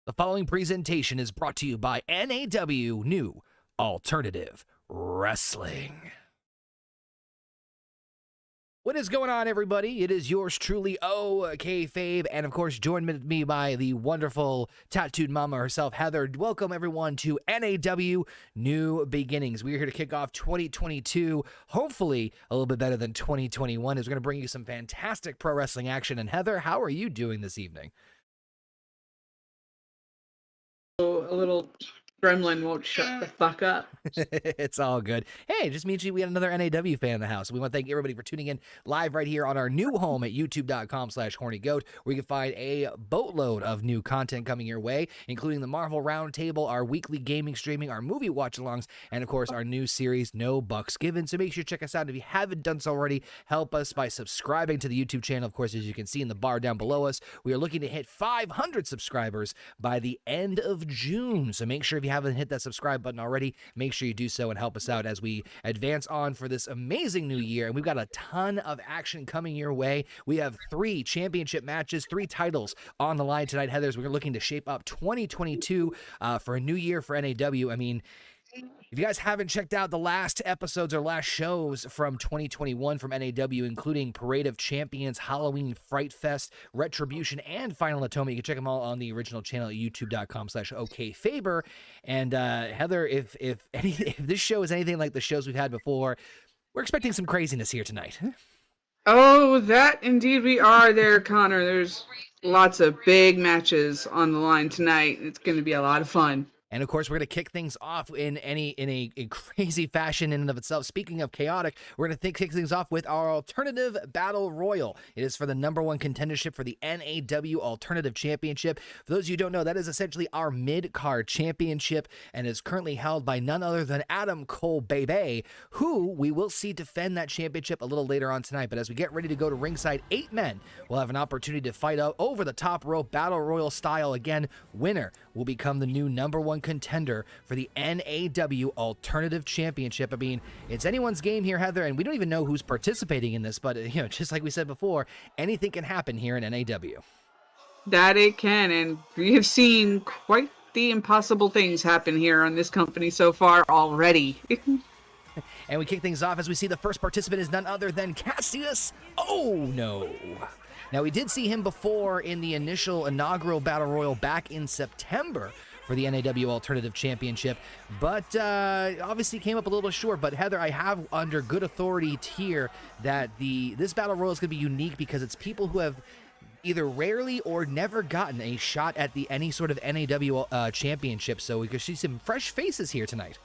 The following presentation is brought to you by NAW NAW Alternative Wrestling. What is going on, everybody? It is yours truly, Kayfabe, and of course, joined with me by the wonderful tattooed mama herself, Heather. Welcome, everyone, to NAW New Beginnings. We are here to kick off 2022, hopefully a little bit better than 2021, as we're going to bring you some fantastic pro wrestling action. And Heather, how are you doing this evening? A little gremlin won't shut the fuck up. It's all good. Hey, just means we got another NAW fan in the house. We want to thank everybody for tuning in live right here on our new home at youtube.com/hornygoat, where you can find a boatload of new content coming your way, including the Marvel Roundtable, our weekly gaming streaming, our movie watch-alongs, and of course our new series, No Bucks Given. So make sure you check us out. If you haven't done so already, help us by subscribing to the YouTube channel. Of course, as you can see in the bar down below us, we are looking to hit 500 subscribers by the end of June. So make sure if you haven't hit that subscribe button already, make sure you do so and help us out as we advance on for this amazing new year. And we've got a ton of action coming your way. We have 3 championship matches, 3 titles on the line tonight, Heathers. We're looking to shape up 2022 for a new year for NAW. I mean, if you guys haven't checked out the last episodes or last shows from 2021 from NAW, including Parade of Champions, Halloween Fright Fest, Retribution, and Final Atonement, you can check them all on the original channel at youtube.com/okfaber. And Heather, if this show is anything like the shows we've had before, we're expecting some craziness here tonight. Oh, that indeed we are there, Connor. There's lots of big matches on the line tonight. It's going to be a lot of fun. And of course, we're going to kick things off in a crazy fashion in and of itself. Speaking of chaotic, we're going to kick things off with our Alternative Battle Royal. It is for the #1 contendership for the NAW Alternative Championship. For those of you who don't know, that is essentially our mid-card championship and is currently held by none other than Adam Cole Bebe, who we will see defend that championship a little later on tonight. But as we get ready to go to ringside, 8 men will have an opportunity to fight out over the top rope, Battle Royal style. Again, winner will become the new #1 contender for the NAW Alternative Championship. I mean, it's anyone's game here, Heather, and we don't even know who's participating in this, but just like we said before, anything can happen here in NAW. That it can, and we have seen quite the impossible things happen here on this company so far already. And we kick things off as we see the first participant is none other than Cassius. Oh no. Now, we did see him before in the inaugural Battle Royal back in September for the NAW Alternative Championship, but obviously came up a little short. But Heather, I have under good authority here that this Battle Royal is going to be unique because it's people who have either rarely or never gotten a shot at any sort of NAW championship, so we could see some fresh faces here tonight.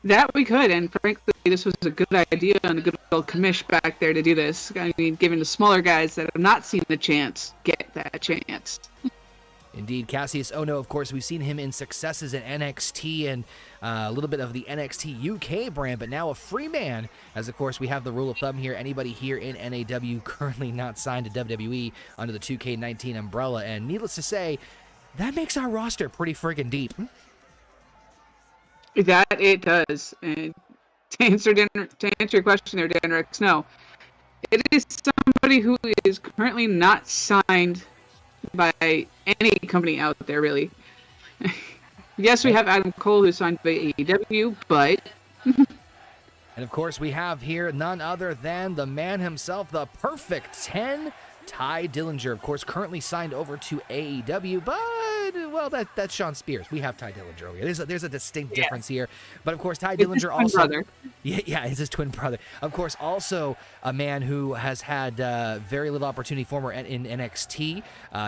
That we could, and frankly, this was a good idea and a good old commish back there to do this. I mean, giving the smaller guys that have not seen the chance, get that chance. Indeed, Cassius Ohno, of course, we've seen him in successes in NXT and a little bit of the NXT UK brand, but now a free man, as of course we have the rule of thumb here, anybody here in NAW currently not signed to WWE under the 2K19 umbrella, and needless to say, that makes our roster pretty friggin' deep. That it does, and to answer your question there, Denrix, no. It is somebody who is currently not signed by any company out there, really. Yes, we have Adam Cole, who's signed by AEW, but... And of course, we have here none other than the man himself, the Perfect 10, Ty Dillinger. Of course, currently signed over to AEW, but, well, that's Sean Spears. We have Ty Dillinger over here. There's a distinct difference here. But, of course, Ty Dillinger also... brother. Yeah, it's his twin brother. Of course, also a man who has had very little opportunity, former in NXT.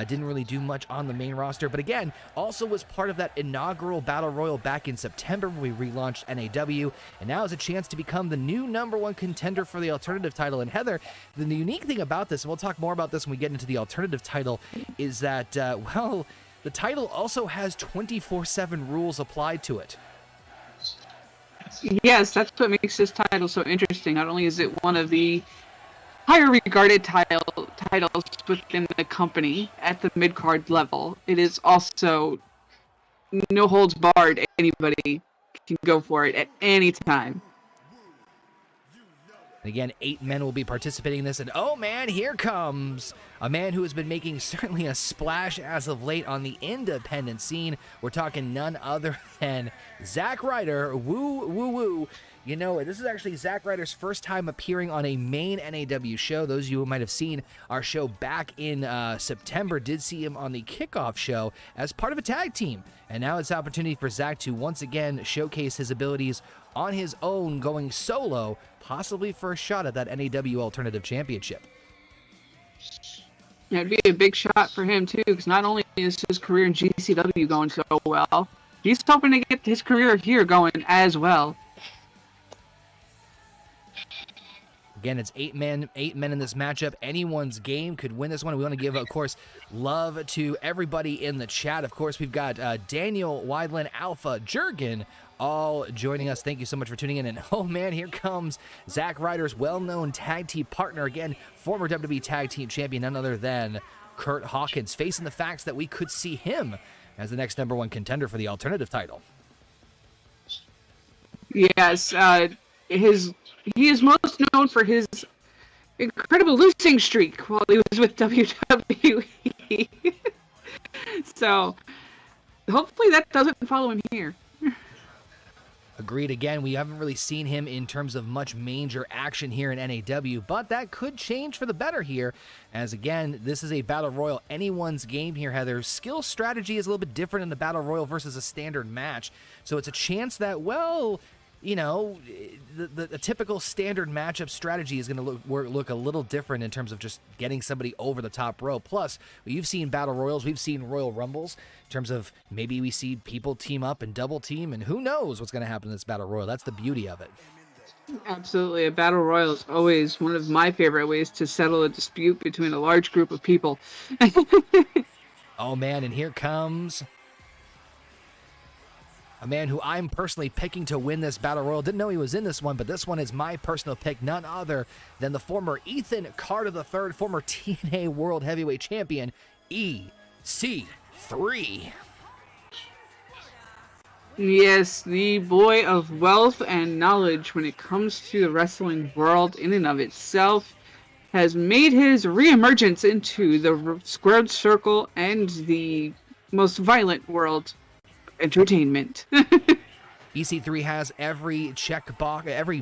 Didn't really do much on the main roster. But again, also was part of that inaugural Battle Royal back in September when we relaunched NAW. And now has a chance to become the new #1 contender for the Alternative Title. And Heather, the unique thing about this, and we'll talk more about this when we get into the Alternative Title, is that, well, the title also has 24/7 rules applied to it. Yes, that's what makes this title so interesting. Not only is it one of the higher regarded titles within the company at the mid-card level, it is also no holds barred. Anybody can go for it at any time. And again, 8 men will be participating in this, and oh man, here comes a man who has been making certainly a splash as of late on the independent scene. We're talking none other than Zack Ryder. Woo, woo, woo. You know, this is actually Zack Ryder's first time appearing on a main NAW show. Those of you who might have seen our show back in September did see him on the kickoff show as part of a tag team. And now it's an opportunity for Zack to once again showcase his abilities on his own, going solo, possibly for a shot at that NAW Alternative Championship. Yeah, it'd be a big shot for him, too, because not only is his career in GCW going so well, he's hoping to get his career here going as well. Again, it's eight men in this matchup. Anyone's game could win this one. We want to give, of course, love to everybody in the chat. Of course, we've got Daniel, Weidland, Alpha, Jurgen, all joining us. Thank you so much for tuning in. And oh man, here comes Zack Ryder's well-known tag team partner, again, former WWE Tag Team Champion, none other than Kurt Hawkins, facing the facts that we could see him as the next #1 contender for the Alternative title. Yes, he is most known for his incredible losing streak while he was with WWE. So, hopefully that doesn't follow him here. Agreed. Again, we haven't really seen him in terms of much major action here in NAW, but that could change for the better here, as again, this is a Battle Royal, anyone's game here, Heather. Skill strategy is a little bit different in the Battle Royal versus a standard match, so it's a chance that, well, you know, the typical standard matchup strategy is going to look a little different in terms of just getting somebody over the top rope. Plus, you've seen Battle Royals, we've seen Royal Rumbles, in terms of maybe we see people team up and double team, and who knows what's going to happen in this Battle Royal. That's the beauty of it. Absolutely. A Battle Royal is always one of my favorite ways to settle a dispute between a large group of people. Oh, man, and here comes a man who I'm personally picking to win this Battle Royal. Didn't know he was in this one, but this one is my personal pick. None other than the former Ethan Carter III, former TNA World Heavyweight Champion, EC3. Yes, the boy of wealth and knowledge when it comes to the wrestling world in and of itself has made his reemergence into the squared circle and the most violent world entertainment. EC3 has every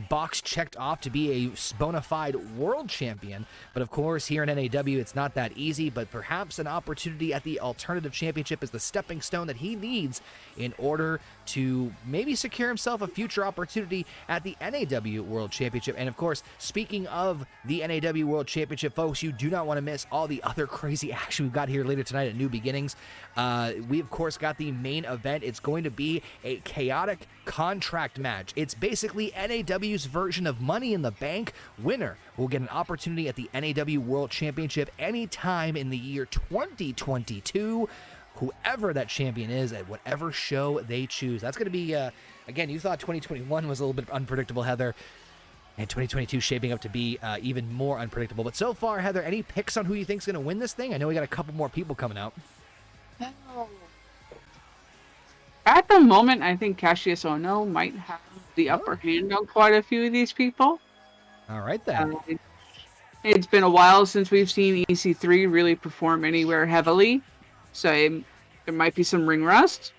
box checked off to be a bona fide world champion. But of course, here in NAW, it's not that easy. But perhaps an opportunity at the Alternative Championship is the stepping stone that he needs in order to maybe secure himself a future opportunity at the NAW World Championship. And of course, speaking of the NAW World Championship, folks, you do not want to miss all the other crazy action we've got here later tonight at New Beginnings. We, of course, got the main event. It's going to be a chaotic contract match. It's basically NAW's version of Money in the Bank. Winner will get an opportunity at the NAW World Championship anytime in the year 2022. Whoever that champion is at whatever show they choose. That's going to be, again, you thought 2021 was a little bit unpredictable, Heather, and 2022 shaping up to be even more unpredictable. But so far, Heather, any picks on who you think's going to win this thing? I know we got a couple more people coming out. At the moment, I think Cassius Ono might have the upper hand on quite a few of these people. All right, then. It's been a while since we've seen EC3 really perform anywhere heavily, so there might be some ring rust.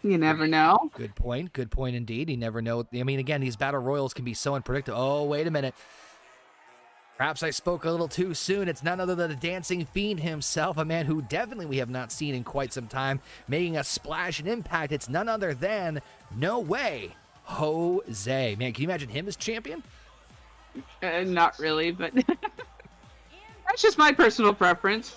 You never know. Good point. Good point indeed. You never know. I mean, again, these battle royals can be so unpredictable. Oh, wait a minute. Perhaps I spoke a little too soon. It's none other than the Dancing Fiend himself, a man who definitely we have not seen in quite some time, making a splash and impact. It's none other than No Way Jose. Man, can you imagine him as champion? Not really, but that's just my personal preference.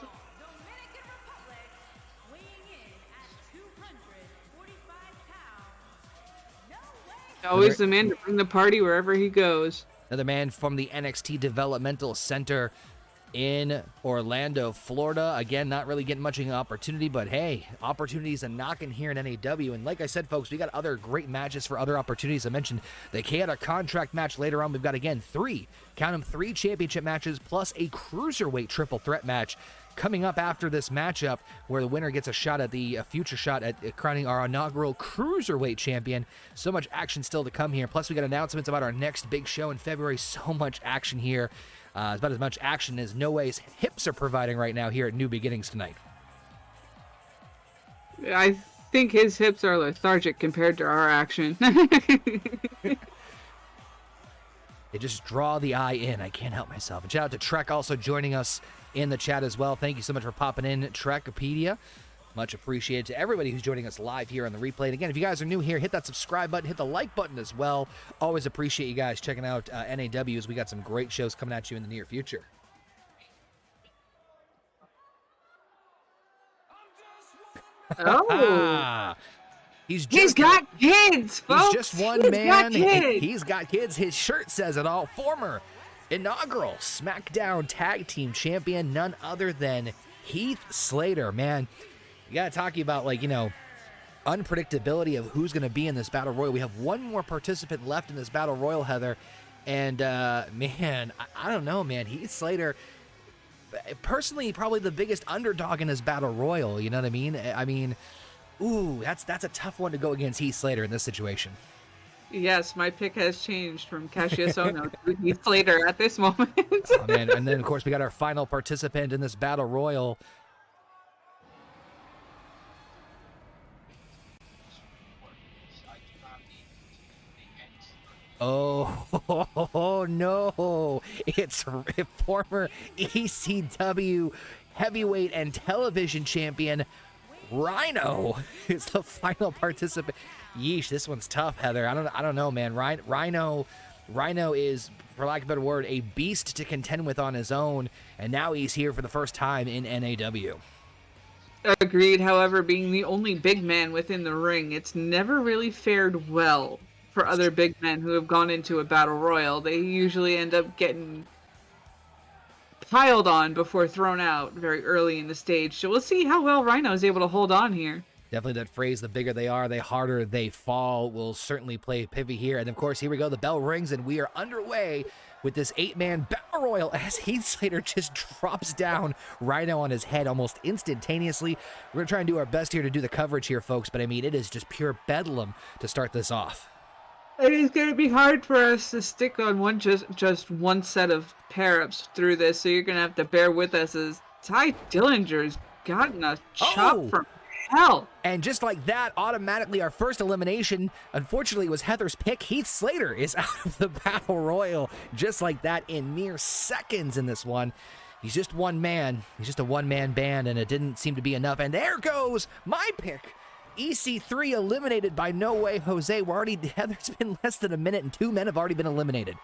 Always the man to bring the party wherever he goes. Another man from the NXT Developmental Center in Orlando, Florida. Again, not really getting much of an opportunity, but hey, opportunities are knocking here in NAW. And like I said, folks, we got other great matches for other opportunities. I mentioned the chaotic contract match later on. We've got, again, three championship matches plus a cruiserweight triple threat match coming up after this matchup, where the winner gets a shot at a future shot at crowning our inaugural Cruiserweight champion. So much action still to come here. Plus, we got announcements about our next big show in February. So much action here. about as much action as No Way's hips are providing right now here at New Beginnings tonight. I think his hips are lethargic compared to our action. They just draw the eye in. I can't help myself. And shout out to Trek also joining us in the chat as well. Thank you so much for popping in, Trekopedia. Much appreciated to everybody who's joining us live here on the replay. And again, if you guys are new here, hit that subscribe button, hit the like button as well. Always appreciate you guys checking out NAW as we got some great shows coming at you in the near future. Oh. He's got kids, folks. He's just one man. He's got kids. His shirt says it all. Former inaugural SmackDown Tag Team Champion, none other than Heath Slater. Man, you got to talk about, like, you know, unpredictability of who's going to be in this Battle Royal. We have one more participant left in this Battle Royal, Heather. And, man, I don't know, man. Heath Slater, personally, probably the biggest underdog in this Battle Royal. You know what I mean? I mean, ooh, that's a tough one to go against Heath Slater in this situation. Yes, my pick has changed from Cassius Ohno to Heath Slater at this moment. Oh, man. And then, of course, we got our final participant in this Battle Royal. Oh, no. It's former ECW heavyweight and television champion Rhino is the final participant. Yeesh, this one's tough, Heather. I don't know, man. Rhino is, for lack of a better word, a beast to contend with on his own, and now he's here for the first time in NAW. Agreed. However, being the only big man within the ring, it's never really fared well for other big men who have gone into a battle royal. They usually end up getting piled on before thrown out very early in the stage. So we'll see how well Rhino is able to hold on here. Definitely that phrase, the bigger they are, the harder they fall, will certainly play pivot here. And of course, here we go. The bell rings and we are underway with this 8-man battle royal as Heath Slater just drops down Rhino on his head almost instantaneously. We're going to try and do our best here to do the coverage here, folks. But I mean, it is just pure bedlam to start this off. It is going to be hard for us to stick on just one set of pair-ups through this, so you're going to have to bear with us as Ty Dillinger's gotten a chop from hell. And just like that, automatically our first elimination, unfortunately, was Heather's pick. Heath Slater is out of the Battle Royal just like that in mere seconds in this one. He's just one man. He's just a one-man band, and it didn't seem to be enough. And there goes my pick. EC3 eliminated by No Way Jose. Heather's been less than a minute, and 2 men have already been eliminated.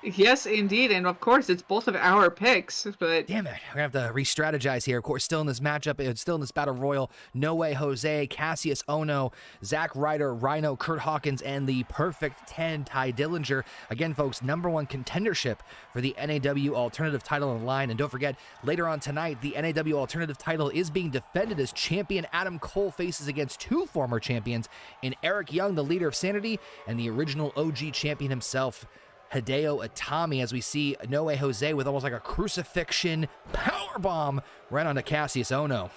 Yes, indeed, and of course, it's both of our picks, but... Damn it, we're going to have to re-strategize here. Of course, still in this matchup, it's still in this Battle Royal, No Way Jose, Cassius Ohno, Zack Ryder, Rhino, Kurt Hawkins, and the Perfect 10, Ty Dillinger. Again, folks, #1 contendership for the NAW Alternative Title on the line. And don't forget, later on tonight, the NAW Alternative Title is being defended as champion Adam Cole faces against 2 former champions in Eric Young, the leader of Sanity, and the original OG champion himself, Hideo Itami, as we see No Way Jose with almost like a crucifixion powerbomb right onto Cassius Ohno.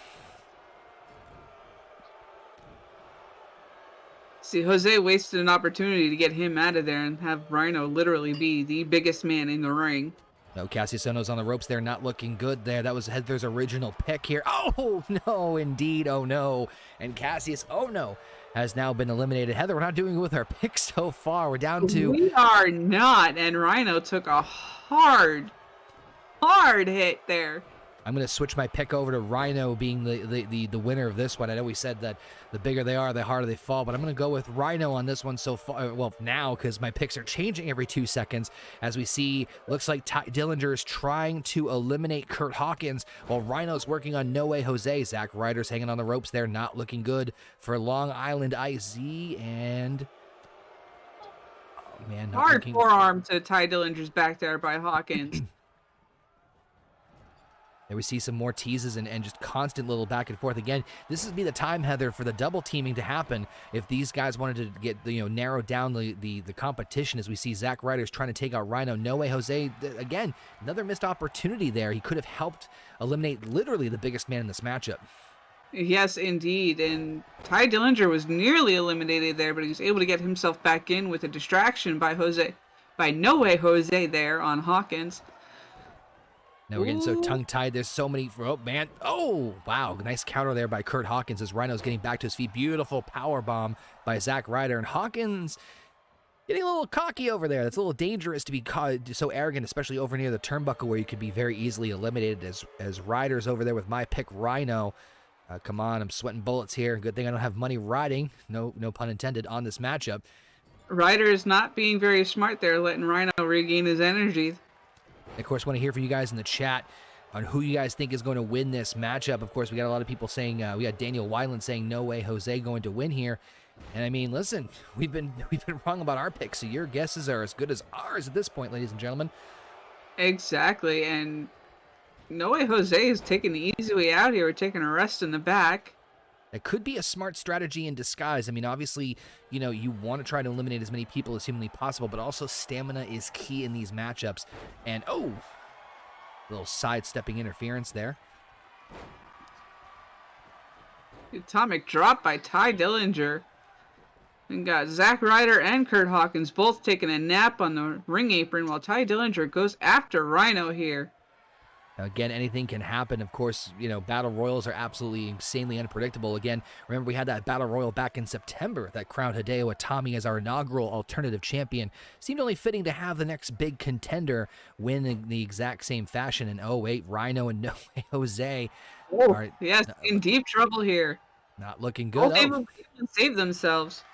See, Jose wasted an opportunity to get him out of there and have Rhino literally be the biggest man in the ring. No, Cassius Ohno's on the ropes there, not looking good there. That was Heather's original pick here. Oh, no, indeed, oh no. And Cassius Ohno has now been eliminated. Heather, we're not doing it with our picks so far. We're down to... We are not, and Rhino took a hard hit there. I'm going to switch my pick over to Rhino being the winner of this one. I know we said that the bigger they are, the harder they fall, but I'm going to go with Rhino on this one so far. Well, now, because my picks are changing every 2 seconds. As we see, looks like Ty Dillinger is trying to eliminate Kurt Hawkins while Rhino's working on No Way Jose. Zack Ryder's hanging on the ropes there, not looking good for Long Island IZ, and... oh, man, hard forearm to Ty Dillinger's back there by Hawkins. There we see some more teases and just constant little back and forth. Again, this would be the time, Heather, for the double teaming to happen if these guys wanted to get, narrow down the competition, as we see Zack Ryder's trying to take out Rhino. No Way Jose, again, another missed opportunity there. He could have helped eliminate literally the biggest man in this matchup. Yes, indeed. And Ty Dillinger was nearly eliminated there, but he was able to get himself back in with a distraction by No Way Jose there on Hawkins. Now we're getting so tongue-tied. There's so many. Oh, man. Oh, wow. Nice counter there by Kurt Hawkins as Rhino's getting back to his feet. Beautiful power bomb by Zack Ryder. And Hawkins getting a little cocky over there. That's a little dangerous to be so arrogant, especially over near the turnbuckle where you could be very easily eliminated as Ryder's over there with my pick, Rhino. Come on, I'm sweating bullets here. Good thing I don't have money riding, no pun intended, on this matchup. Ryder is not being very smart there, letting Rhino regain his energy. Of course, want to hear from you guys in the chat on who you guys think is going to win this matchup. Of course, we got a lot of people saying, we got Daniel Weiland saying, no way Jose going to win here. And I mean, listen, we've been wrong about our picks, so your guesses are as good as ours at this point, ladies and gentlemen. Exactly, and no way Jose is taking the easy way out here. We're taking a rest in the back. That could be a smart strategy in disguise. I mean, obviously, you know, you want to try to eliminate as many people as humanly possible, but also stamina is key in these matchups. And, oh, a little sidestepping interference there. Atomic drop by Ty Dillinger. And got Zack Ryder and Kurt Hawkins both taking a nap on the ring apron while Ty Dillinger goes after Rhino here. Again, anything can happen. Of course, you know, battle royals are absolutely insanely unpredictable. Again, remember we had that battle royal back in September that crowned Hideo Itami as our inaugural alternative champion. Seemed only fitting to have the next big contender win in the exact same fashion. And oh wait, Rhino and No Way Jose are in deep trouble here. Not looking good. They will save themselves.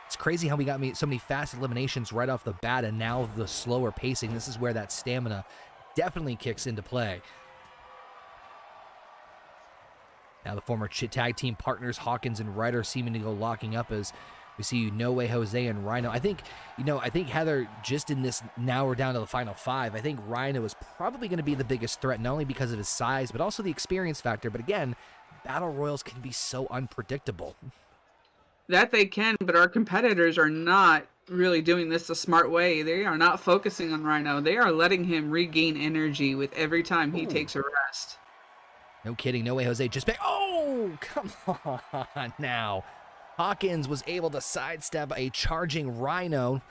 It's crazy how we got so many fast eliminations right off the bat, and now the slower pacing. This is where that stamina definitely kicks into play. Now the former tag team partners Hawkins and Ryder seeming to go locking up as we see No Way Jose and Rhino. I think Heather, just in this, now we're down to the final 5. I think Rhino is probably going to be the biggest threat, not only because of his size, but also the experience factor. But again, battle royals can be so unpredictable. That they can, but our competitors are not really doing this the smart way. They are not focusing on Rhino. They are letting him regain energy with every time he takes a rest. No kidding. No Way Jose just back. Oh, come on now. Hawkins was able to sidestep a charging Rhino,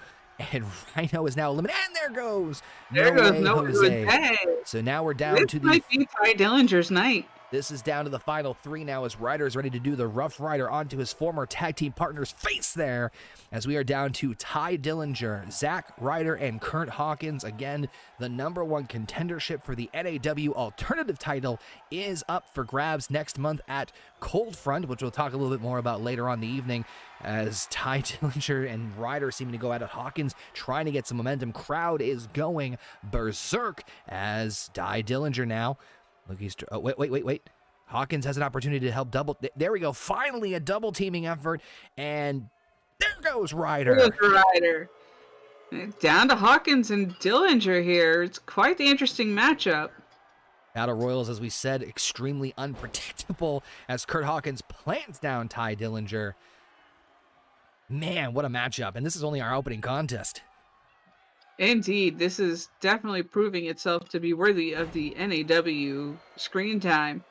and Rhino is now eliminated. And there goes No Way Jose. So now we're down to the... This might be Ty Dillinger's night. This is down to the final 3 now as Ryder is ready to do the Rough Rider onto his former tag team partner's face there, as we are down to Ty Dillinger, Zack Ryder, and Kurt Hawkins. Again, the #1 contendership for the NAW Alternative Title is up for grabs next month at Cold Front, which we'll talk a little bit more about later on the evening, as Ty Dillinger and Ryder seeming to go at it. Hawkins trying to get some momentum. Crowd is going berserk as Ty Dillinger now... Look, he's... Oh, wait. Hawkins has an opportunity to help double... There we go. Finally, a double teaming effort. And there goes Ryder. Down to Hawkins and Dillinger here. It's quite the interesting matchup. Battle Royals, as we said, extremely unpredictable as Kurt Hawkins plants down Ty Dillinger. Man, what a matchup. And this is only our opening contest. Indeed, this is definitely proving itself to be worthy of the NAW screen time.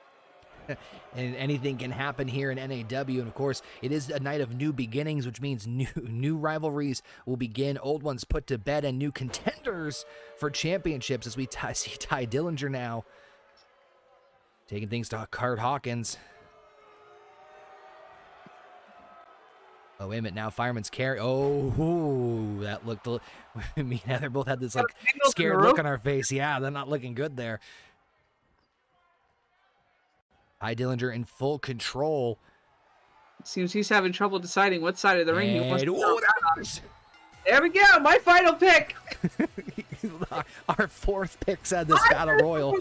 And anything can happen here in NAW, and of course, it is a night of new beginnings, which means new rivalries will begin, old ones put to bed, and new contenders for championships, as we see Ty Dillinger now taking things to Kurt Hawkins. Oh, wait a minute. Now Fireman's Carry. Oh, that looked... Me and Heather both had this like scared look on our face. Yeah, they're not looking good there. Ty Dillinger in full control. Seems he's having trouble deciding what side of the ring he wants to go. There we go. My final pick. Our 4th pick said this battle royal.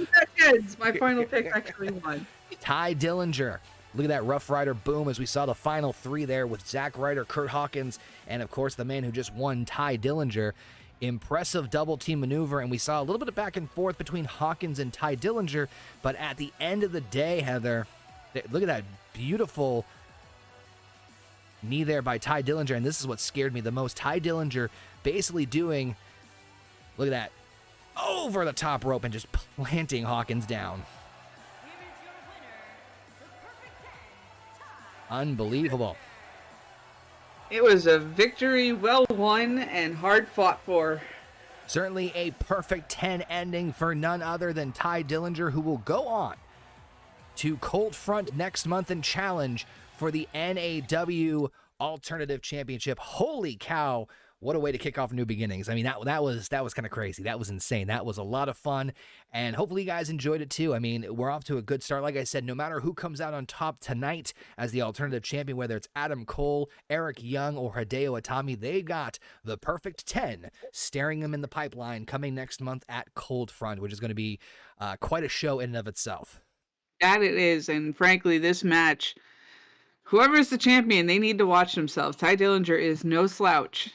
My final pick actually won. Ty Dillinger. Look at that Rough Rider boom as we saw the final 3 there with Zack Ryder, Kurt Hawkins, and of course the man who just won, Ty Dillinger. Impressive double team maneuver, and we saw a little bit of back and forth between Hawkins and Ty Dillinger, but at the end of the day, Heather, look at that beautiful knee there by Ty Dillinger, and this is what scared me the most. Ty Dillinger basically doing, look at that, over the top rope and just planting Hawkins down. Unbelievable. It was a victory well won and hard fought for. Certainly a perfect 10 ending for none other than Ty Dillinger, who will go on to Cold Front next month and challenge for the NAW Alternative Championship. Holy cow, what a way to kick off new beginnings. I mean, that was kind of crazy. That was insane. That was a lot of fun, and hopefully you guys enjoyed it too. I mean, we're off to a good start. Like I said, no matter who comes out on top tonight as the alternative champion, whether it's Adam Cole, Eric Young, or Hideo Itami, they got the perfect 10 staring them in the pipeline coming next month at Cold Front, which is going to be quite a show in and of itself. That it is, and frankly, this match, whoever is the champion, they need to watch themselves. Ty Dillinger is no slouch.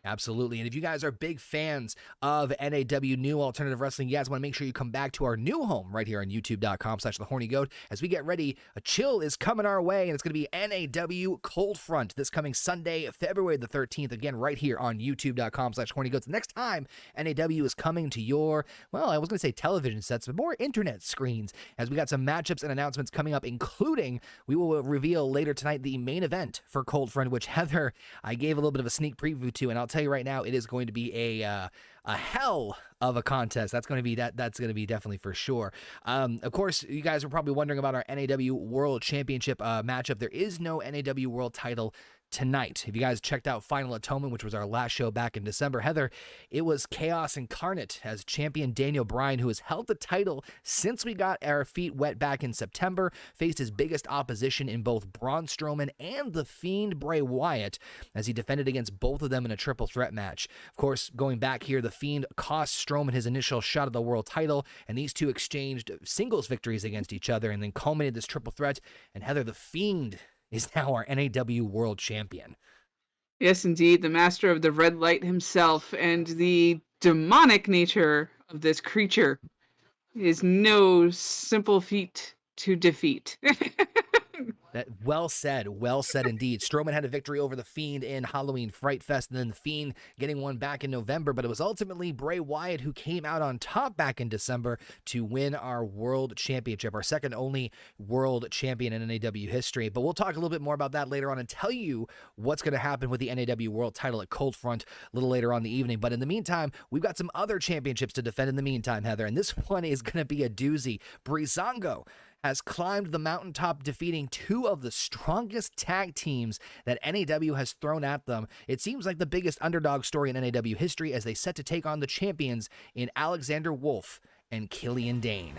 Absolutely. And if you guys are big fans of NAW New Alternative Wrestling, you guys want to make sure you come back to our new home right here on youtube.com/thehornygoat as we get ready. A chill is coming our way, and it's going to be NAW Cold Front this coming Sunday, February the 13th, again, right here on youtube.com/hornygoats. The next time NAW is coming to your, well, I was going to say television sets, but more internet screens, as we got some matchups and announcements coming up, including we will reveal later tonight the main event for Cold Front, which Heather, I gave a little bit of a sneak preview to, and I'll tell you right now, it is going to be a hell of a contest. That's going to be definitely for sure. Of course, you guys are probably wondering about our NAW World Championship matchup. There is no NAW World title tonight. If you guys checked out Final Atonement, which was our last show back in December, Heather, it was Chaos Incarnate as champion Daniel Bryan, who has held the title since we got our feet wet back in September, faced his biggest opposition in both Braun Strowman and The Fiend Bray Wyatt as he defended against both of them in a triple threat match. Of course, going back here, The Fiend cost Strowman his initial shot at the world title, and these two exchanged singles victories against each other and then culminated this triple threat. And Heather, The Fiend is now our NAW World Champion. Yes, indeed, the master of the red light himself, and the demonic nature of this creature is no simple feat to defeat. That well said indeed. Strowman had a victory over The Fiend in Halloween Fright Fest, and then The Fiend getting one back in November, but it was ultimately Bray Wyatt who came out on top back in December to win our World Championship, our second only World Champion in NAW history. But we'll talk a little bit more about that later on and tell you what's going to happen with the NAW World title at Cold Front a little later on in the evening. But in the meantime, we've got some other championships to defend in the meantime, Heather, and this one is going to be a doozy. Breezango has climbed the mountaintop, defeating two of the strongest tag teams that NAW has thrown at them. It seems like the biggest underdog story in NAW history as they set to take on the champions in Alexander Wolf and Killian Dane.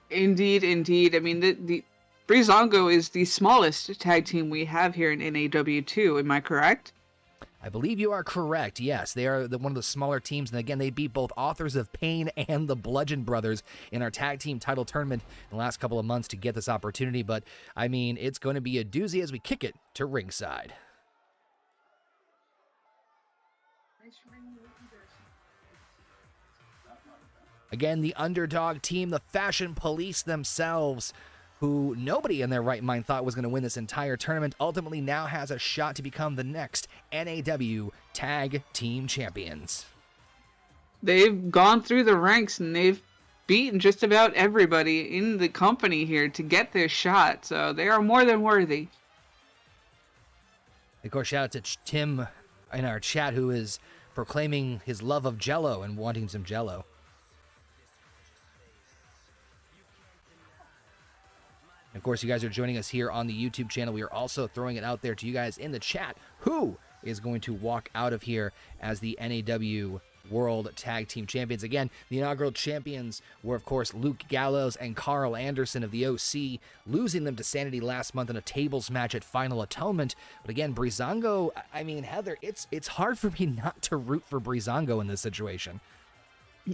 Indeed, indeed. I mean, the Breezango is the smallest tag team we have here in NAW too. Am I correct? I believe you are correct. Yes, they are one of the smaller teams. And again, they beat both Authors of Pain and the Bludgeon Brothers in our tag team title tournament in the last couple of months to get this opportunity. But, I mean, it's going to be a doozy as we kick it to ringside. Again, the underdog team, the Fashion Police themselves, who nobody in their right mind thought was going to win this entire tournament, ultimately now has a shot to become the next NAW Tag Team Champions. They've gone through the ranks and they've beaten just about everybody in the company here to get this shot, so they are more than worthy. Of course, shout out to Tim in our chat, who is proclaiming his love of Jell-O and wanting some Jell-O. Of course, you guys are joining us here on the YouTube channel. We are also throwing it out there to you guys in the chat. Who is going to walk out of here as the NAW World Tag Team Champions? Again, the inaugural champions were, of course, Luke Gallows and Carl Anderson of the OC, losing them to Sanity last month in a tables match at Final Atonement. But again, Breezango, I mean, Heather, it's hard for me not to root for Breezango in this situation.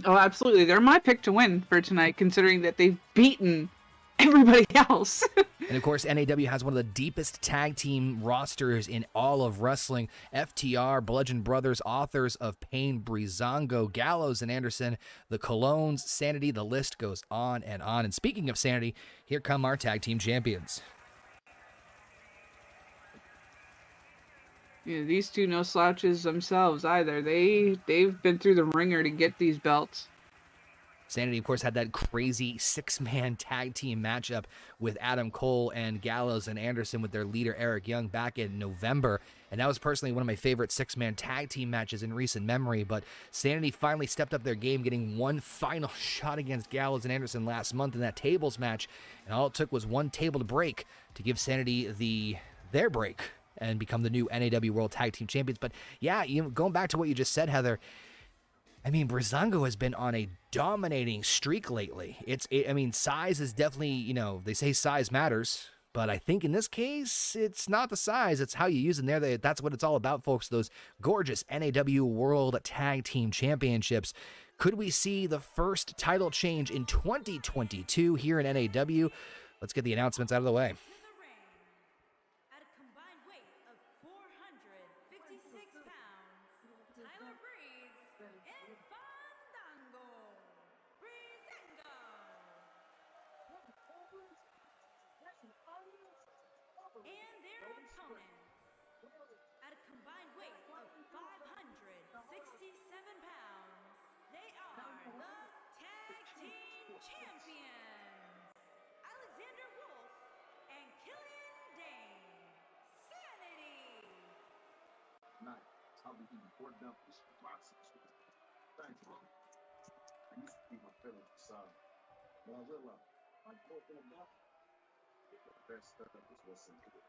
Oh, absolutely. They're my pick to win for tonight, considering that they've beaten everybody else. And of course, NAW has one of the deepest tag team rosters in all of wrestling. FTR, Bludgeon Brothers, Authors of Pain, Breezango, Gallows, and Anderson, the Colognes, Sanity, the list goes on and on. And speaking of Sanity, here come our tag team champions. Yeah, these two no slouches themselves either. They've been through the ringer to get these belts. Sanity, of course, had that crazy 6-man tag team matchup with Adam Cole and Gallows and Anderson with their leader Eric Young back in November. And that was personally one of my favorite 6-man tag team matches in recent memory. But Sanity finally stepped up their game, getting one final shot against Gallows and Anderson last month in that tables match. And all it took was one table to break to give Sanity their break and become the new NAW World Tag Team Champions. But yeah, going back to what you just said, Heather, I mean, Breezango has been on a dominating streak lately. I mean, size is definitely, they say size matters, but I think in this case, it's not the size, it's how you use it there. That's what it's all about, folks, those gorgeous NAW World Tag Team Championships. Could we see the first title change in 2022 here in NAW? Let's get the announcements out of the way. And their opponents, at a combined weight of 567 pounds, they are the Tag Team Champions, Alexander Wolf and Killian Dane, Sanity. Tonight, I'll be eating pork dumplings with boxes. Thank you. I used to be my favorite song, but I realized I'm pork in a box. The best stuff is what's in it.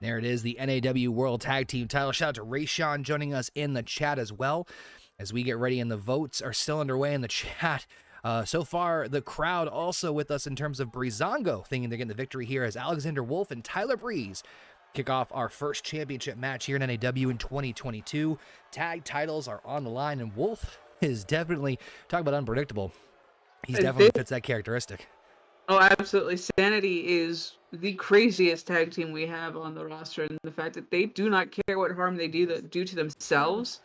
There it is, the NAW World Tag Team Title. Shout out to Rayshawn joining us in the chat as well as we get ready, and the votes are still underway in the chat. So far, the crowd also with us in terms of Breezango thinking they're getting the victory here as Alexander Wolf and Tyler Breeze kick off our first championship match here in NAW in 2022. Tag titles are on the line, and Wolf is definitely, talk about unpredictable, he definitely fits that characteristic. Oh, absolutely. Sanity is the craziest tag team we have on the roster, and the fact that they do not care what harm they do to themselves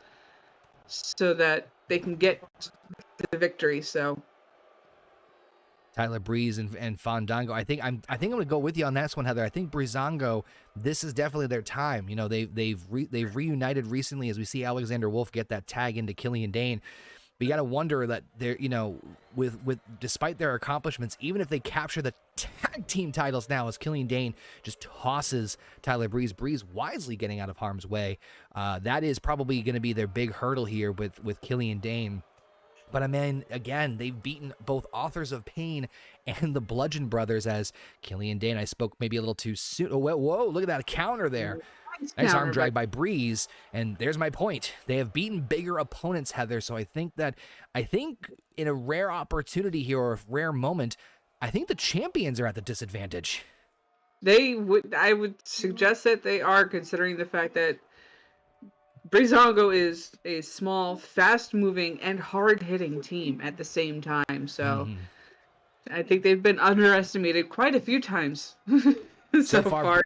so that they can get the victory. So Tyler Breeze and Fandango. I think I'm going to go with you on this one, Heather. I think Breezango, this is definitely their time. They've reunited recently as we see Alexander Wolf get that tag into Killian Dane. But you got to wonder that they're, with despite their accomplishments, even if they capture the tag team titles now, as Killian Dane just tosses Tyler Breeze wisely getting out of harm's way, that is probably going to be their big hurdle here with Killian Dane. But I mean, again, they've beaten both Authors of Pain and the Bludgeon Brothers as Killian Dane. I spoke maybe a little too soon. Oh, whoa, look at that counter there. Nice arm drag by Breeze, and there's my point. They have beaten bigger opponents, Heather, so I think in a rare opportunity here, or a rare moment, I think the champions are at the disadvantage. I would suggest that they are, considering the fact that Breezango is a small, fast-moving, and hard-hitting team at the same time, so I think they've been underestimated quite a few times. So far,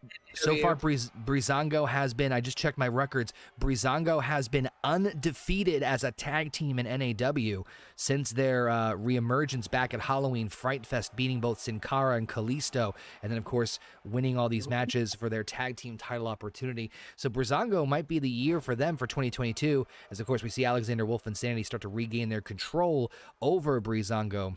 Breezango has been, I just checked my records, Breezango has been undefeated as a tag team in NAW since their reemergence back at Halloween Fright Fest, beating both Sin Cara and Kalisto, and then, of course, winning all these matches for their tag team title opportunity. So Breezango might be the year for them for 2022, as, of course, we see Alexander Wolf and Sanity start to regain their control over Breezango.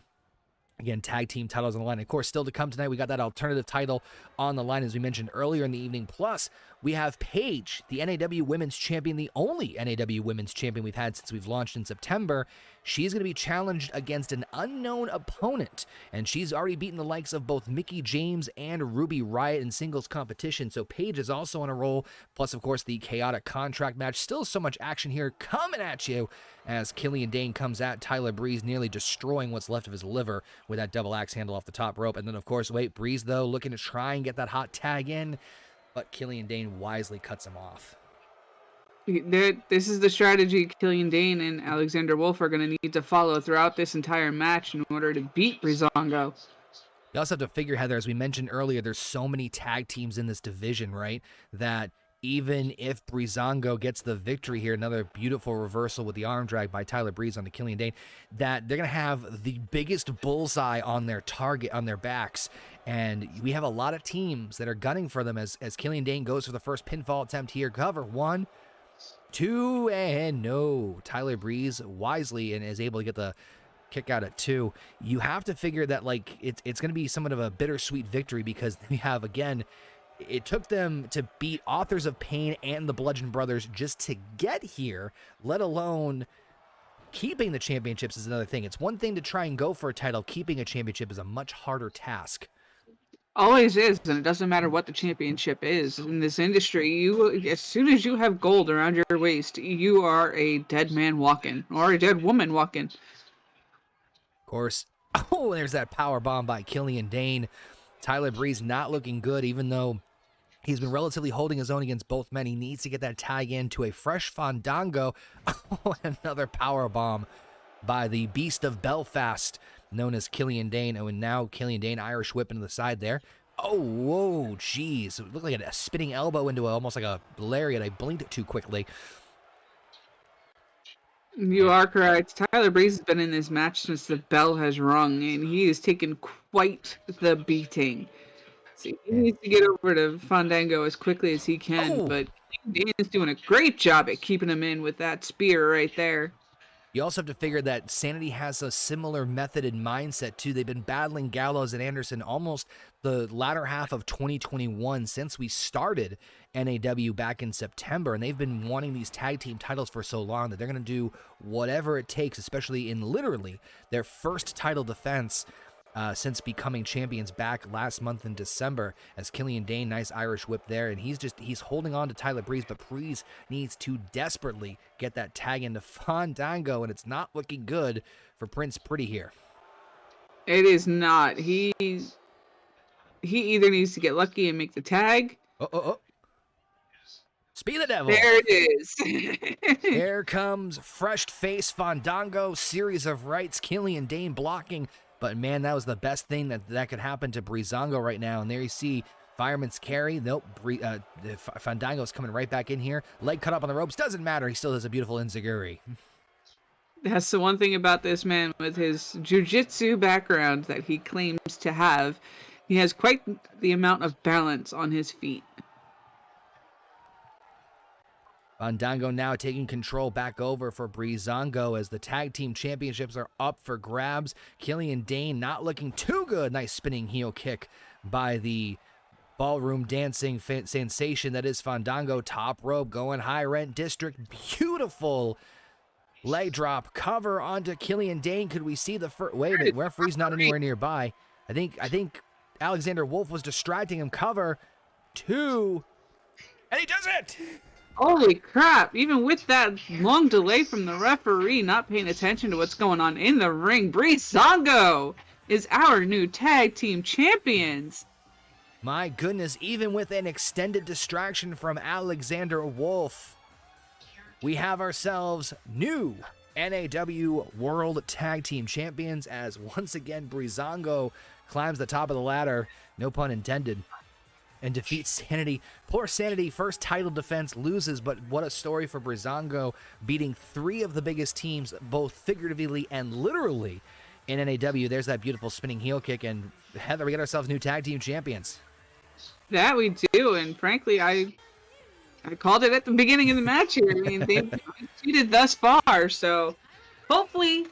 Again, tag team titles on the line. Of course, still to come tonight, we got that alternative title on the line, as we mentioned earlier in the evening. Plus, we have Paige, the NAW Women's Champion, the only NAW Women's Champion we've had since we've launched in September. She's going to be challenged against an unknown opponent, and she's already beaten the likes of both Mickie James and Ruby Riott in singles competition, so Paige is also on a roll. Plus, of course, the chaotic contract match. Still so much action here coming at you as Killian Dane comes at Tyler Breeze, nearly destroying what's left of his liver with that double axe handle off the top rope. And then, of course, Breeze, though, looking to try and get that hot tag in, but Killian Dane wisely cuts him off. This is the strategy Killian Dane and Alexander Wolf are going to need to follow throughout this entire match in order to beat Breezango. You also have to figure, Heather, as we mentioned earlier, there's so many tag teams in this division, right, that even if Breezango gets the victory here, another beautiful reversal with the arm drag by Tyler Breeze on the Killian Dane, that they're going to have the biggest bullseye on their target, on their backs. And we have a lot of teams that are gunning for them as Killian Dane goes for the first pinfall attempt here. Cover 1, 2 and no. Tyler Breeze wisely and is able to get the kick out at 2. You have to figure that like it's going to be somewhat of a bittersweet victory because we have, again, it took them to beat Authors of Pain and the Bludgeon Brothers just to get here, let alone keeping the championships is another thing. It's one thing to try and go for a title. Keeping a championship is a much harder task. Always is, and it doesn't matter what the championship is in this industry. You, as soon as you have gold around your waist, you are a dead man walking or a dead woman walking. Of course. Oh, there's that power bomb by Killian Dane. Tyler Breeze not looking good, even though he's been relatively holding his own against both men. He needs to get that tag in to a fresh Fandango. Oh, another power bomb by the Beast of Belfast, known as Killian Dane. Oh, and now Killian Dane, Irish whip into the side there. Oh, whoa, jeez. It looked like a spinning elbow into almost like a lariat. I blinked too quickly. You are correct. Tyler Breeze has been in this match since the bell has rung, and he has taken quite the beating. So he needs to get over to Fandango as quickly as he can, but Dan is doing a great job at keeping him in with that spear right there. You also have to figure that Sanity has a similar method and mindset, too. They've been battling Gallows and Anderson almost the latter half of 2021 since we started NAW back in September, and they've been wanting these tag team titles for so long that they're going to do whatever it takes, especially in literally their first title defense since becoming champions back last month in December, as Killian Dane, nice Irish whip there, and he's holding on to Tyler Breeze, but Breeze needs to desperately get that tag into Fandango, and it's not looking good for Prince Pretty here. It is not. He either needs to get lucky and make the tag. Speed the devil. There it is. Here comes fresh face Fandango, series of rights, Killian Dane blocking. But, man, that was the best thing that could happen to Breezango right now. And there you see Fireman's Carry. Nope, Fandango's coming right back in here. Leg cut up on the ropes. Doesn't matter. He still has a beautiful enziguri. That's the one thing about this man with his jiu-jitsu background that he claims to have. He has quite the amount of balance on his feet. Fandango now taking control back over for Breezango as the tag team championships are up for grabs. Killian Dane not looking too good. Nice spinning heel kick by the ballroom dancing sensation that is Fandango. Top rope going high rent district. Beautiful leg drop cover onto Killian Dane. Could we see the first? Wait a minute, referee's not anywhere nearby. I think Alexander Wolf was distracting him. Cover 2, and he does it. Holy crap, even with that long delay from the referee not paying attention to what's going on in the ring, Breezango is our new tag team champions. My goodness, even with an extended distraction from Alexander Wolf, we have ourselves new NAW World Tag Team Champions as once again Breezango climbs the top of the ladder, no pun intended, and defeats Sanity. Poor Sanity, first title defense, loses, but what a story for Breezango, beating 3 of the biggest teams, both figuratively and literally, in NAW. There's that beautiful spinning heel kick, and Heather, we got ourselves new tag team champions. That we do, and frankly, I called it at the beginning of the match here. I mean, they've cheated thus far, so hopefully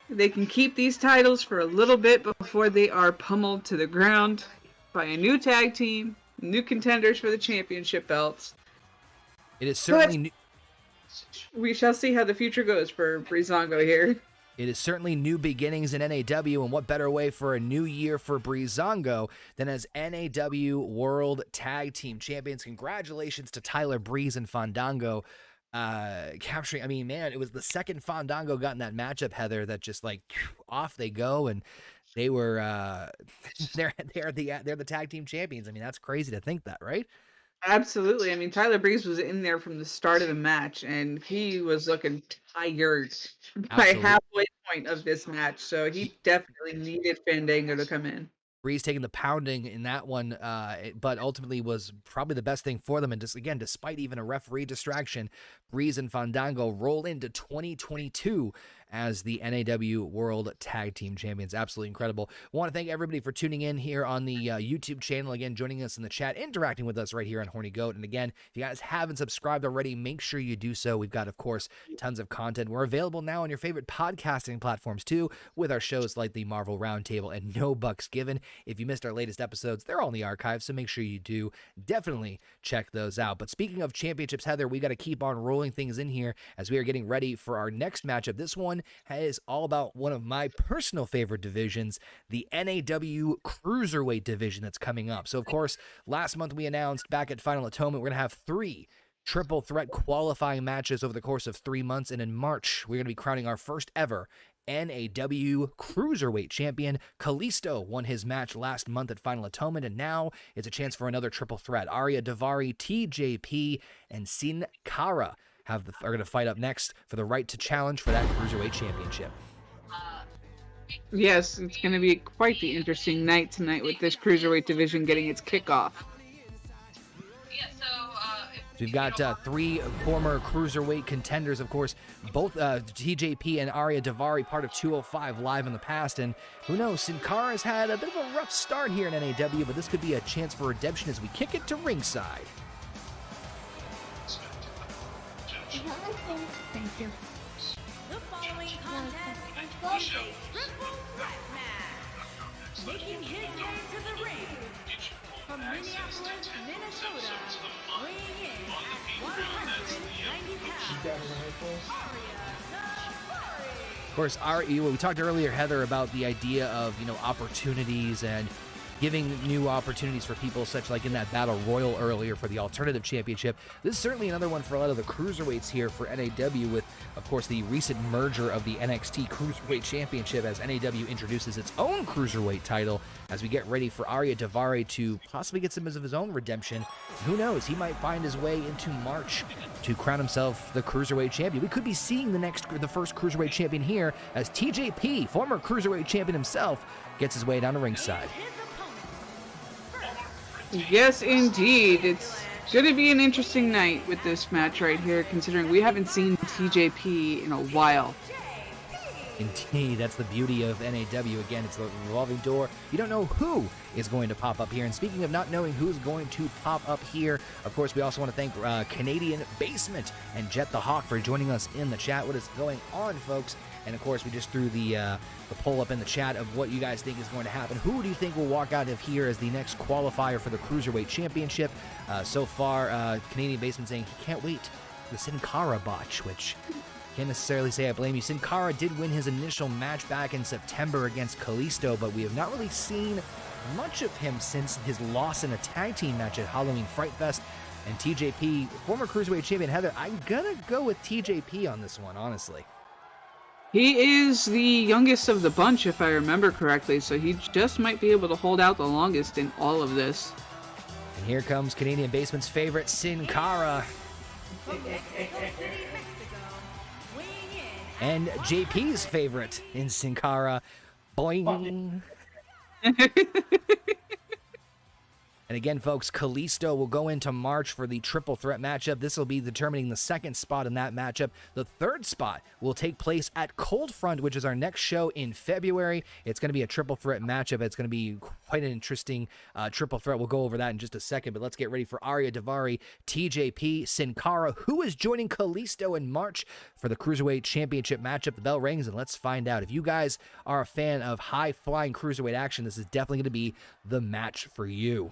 they can keep these titles for a little bit before they are pummeled to the ground by a new tag team. New contenders for the championship belts. It is certainly we shall see how the future goes for Breezango here. It is certainly new beginnings in NAW, and what better way for a new year for Breezango than as NAW World Tag Team Champions. Congratulations to Tyler Breeze and Fandango capturing. I mean, man, it was the second Fandango got in that matchup, Heather, that just like off they go, and they were they're the tag team champions. I mean, that's crazy to think that, right? Absolutely. I mean, Tyler Breeze was in there from the start of the match, and he was looking tired by halfway point of this match. So he definitely needed Fandango to come in. Breeze taking the pounding in that one, but ultimately was probably the best thing for them. And just again, despite even a referee distraction, Breeze and Fandango roll into 2022 as the NAW World Tag Team Champions. Absolutely incredible. I want to thank everybody for tuning in here on the YouTube channel. Again, joining us in the chat, interacting with us right here on Horny Goat. And again, if you guys haven't subscribed already, make sure you do so. We've got, of course, tons of content. We're available now on your favorite podcasting platforms too, with our shows like the Marvel Roundtable and No Bucks Given. If you missed our latest episodes, they're all in the archives, so make sure you do definitely check those out. But speaking of championships, Heather, we got to keep on rolling things in here as we are getting ready for our next matchup. This one is all about one of my personal favorite divisions, the NAW Cruiserweight division that's coming up. So, of course, last month we announced back at Final Atonement, we're going to have 3 triple threat qualifying matches over the course of 3 months. And in March, we're going to be crowning our first ever NAW Cruiserweight champion. Kalisto won his match last month at Final Atonement, and now it's a chance for another triple threat. Arya Davari, TJP, and Sin Cara are going to fight up next for the right to challenge for that Cruiserweight Championship. Yes, it's going to be quite the interesting night tonight with this Cruiserweight division getting its kickoff. We've got 3 former Cruiserweight contenders, of course, both TJP and Arya Davari, part of 205 Live in the past, and who knows, Sin Cara has had a bit of a rough start here in NAW, but this could be a chance for redemption as we kick it to ringside. Thank you. The following contest is a triple threat match. Making his way to the ring from Minneapolis, Minnesota, weighing in at 190 pounds, Of course, we talked earlier, Heather, about the idea of, opportunities and giving new opportunities for people, such like in that Battle Royal earlier for the Alternative Championship. This is certainly another one for a lot of the Cruiserweights here for NAW with, of course, the recent merger of the NXT Cruiserweight Championship as NAW introduces its own Cruiserweight title as we get ready for Arya Davari to possibly get some of his own redemption. Who knows? He might find his way into March to crown himself the Cruiserweight Champion. We could be seeing the first Cruiserweight Champion here as TJP, former Cruiserweight Champion himself, gets his way down to ringside. Yes, indeed. It's going to be an interesting night with this match right here, considering we haven't seen TJP in a while. Indeed, that's the beauty of NAW. Again, it's a revolving door. You don't know who is going to pop up here. And speaking of not knowing who's going to pop up here, of course, we also want to thank Canadian Basement and Jet the Hawk for joining us in the chat. What is going on, folks? And of course, we just threw the poll up in the chat of what you guys think is going to happen. Who do you think will walk out of here as the next qualifier for the Cruiserweight Championship? So far, Canadian Basement saying he can't wait for the Sin Cara botch, which can't necessarily say I blame you. Sin Cara did win his initial match back in September against Kalisto, but we have not really seen much of him since his loss in a tag team match at Halloween Fright Fest. And TJP, former Cruiserweight Champion, Heather, I'm gonna go with TJP on this one, honestly. He is the youngest of the bunch, if I remember correctly, so he just might be able to hold out the longest in all of this. And here comes Canadian Basement's favorite, Sin Cara. from Mexico City, Mexico, weighing in And JP's favorite in Sin Cara. Boing. And again, folks, Kalisto will go into March for the triple threat matchup. This will be determining the second spot in that matchup. The third spot will take place at Cold Front, which is our next show in February. It's going to be a triple threat matchup. It's going to be quite an interesting triple threat. We'll go over that in just a second, but let's get ready for Arya Davari, TJP, Sin Cara, who is joining Kalisto in March for the Cruiserweight Championship matchup. The bell rings, and let's find out. If you guys are a fan of high-flying Cruiserweight action, this is definitely going to be the match for you.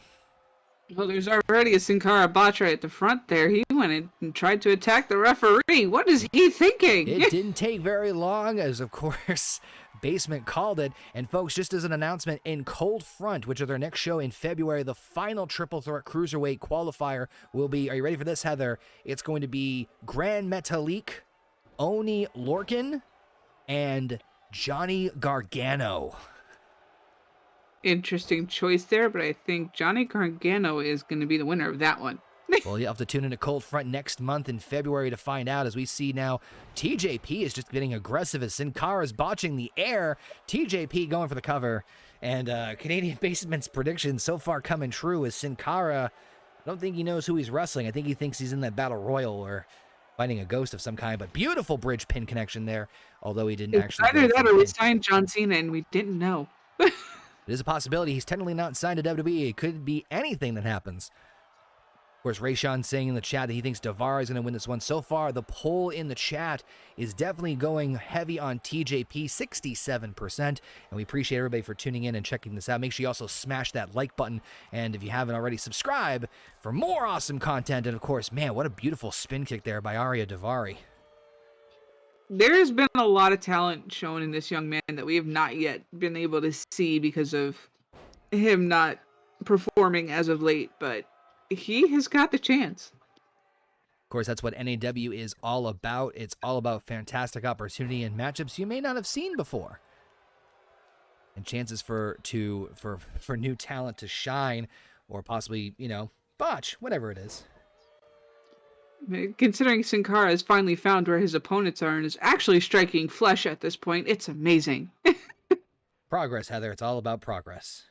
Well, there's already a Sin Cara botch right at the front there. He went in and tried to attack the referee. What is he thinking? It didn't take very long, as of course Basement called it. And folks, just as an announcement, in Cold Front, which is their next show in February, the final triple threat Cruiserweight qualifier will be, are you ready for this, Heather? It's going to be Grand Metalik, Oni Lorcan, and Johnny Gargano. Interesting choice there, but I think Johnny Gargano is going to be the winner of that one. Well, you have to tune in to Cold Front next month in February to find out. As we see now, TJP is just getting aggressive as Sin Cara is botching the air. TJP going for the cover. And Canadian Basement's prediction so far coming true is Sin Cara, I don't think he knows who he's wrestling. I think he thinks he's in that Battle Royal or fighting a ghost of some kind, but beautiful bridge pin connection there, although he didn't actually Either go for that the or we pin. signed John Cena and we didn't know. It is a possibility. He's technically not signed to WWE. It could be anything that happens. Of course, Rayshawn saying in the chat that he thinks Davari is going to win this one. So far, the poll in the chat is definitely going heavy on TJP, 67%. And we appreciate everybody for tuning in and checking this out. Make sure you also smash that like button. And if you haven't already, subscribe for more awesome content. And of course, man, what a beautiful spin kick there by Arya Davari. There's been a lot of talent shown in this young man that we have not yet been able to see because of him not performing as of late, but he has got the chance. Of course, that's what NAW is all about. It's all about fantastic opportunity and matchups you may not have seen before. And chances for new talent to shine or possibly, botch, whatever it is. Considering Sin Cara has finally found where his opponents are and is actually striking flesh at this point, it's amazing. Progress, Heather. It's all about progress.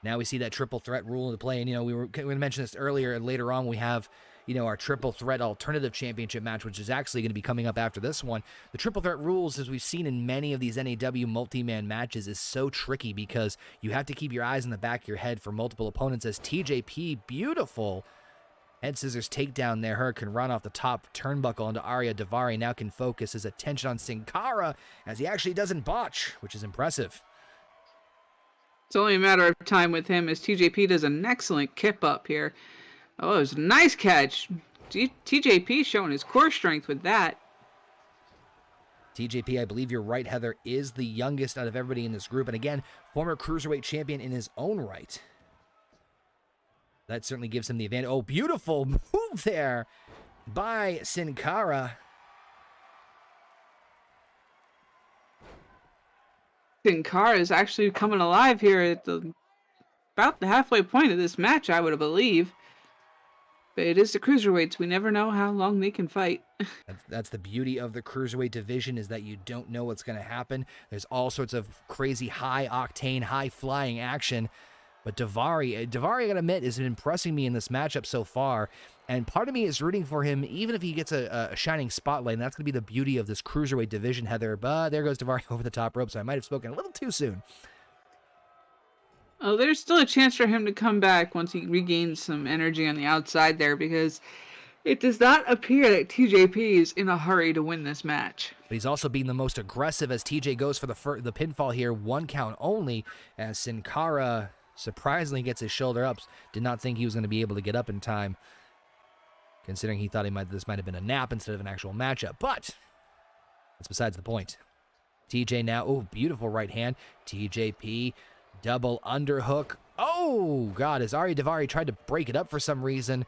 Now we see that triple threat rule into play, and we were going to mention this earlier. And later on, we have our triple threat alternative championship match, which is actually going to be coming up after this one. The triple threat rules, as we've seen in many of these NAW multi-man matches, is so tricky because you have to keep your eyes in the back of your head for multiple opponents. As TJP, beautiful head scissors takedown there. Hurricane run off the top turnbuckle into Arya Davari. Now can focus his attention on Sin Cara as he actually doesn't botch, which is impressive. It's only a matter of time with him as TJP does an excellent kip up here. Oh, it was a nice catch. TJP showing his core strength with that. TJP, I believe you're right, Heather, is the youngest out of everybody in this group. And again, former Cruiserweight champion in his own right. That certainly gives him the advantage. Oh, beautiful move there by Sin Cara. Sin Cara is actually coming alive here at about the halfway point of this match, I would believe. But it is the Cruiserweights. We never know how long they can fight. That's the beauty of the Cruiserweight division, is that you don't know what's going to happen. There's all sorts of crazy high-octane, high-flying action. But Davari, I gotta admit, has been impressing me in this matchup so far. And part of me is rooting for him, even if he gets a shining spotlight. And that's going to be the beauty of this Cruiserweight division, Heather. But there goes Davari over the top rope, so I might have spoken a little too soon. Oh, there's still a chance for him to come back once he regains some energy on the outside there, because it does not appear that TJP is in a hurry to win this match. But he's also being the most aggressive as TJ goes for the pinfall here. 1 count only, as Sin Cara surprisingly gets his shoulder up. Did not think he was going to be able to get up in time, considering he thought this might have been a nap instead of an actual matchup. But that's besides the point. TJ now, oh, beautiful right hand. TJP, double underhook. Oh, God, as Arya Davari tried to break it up for some reason.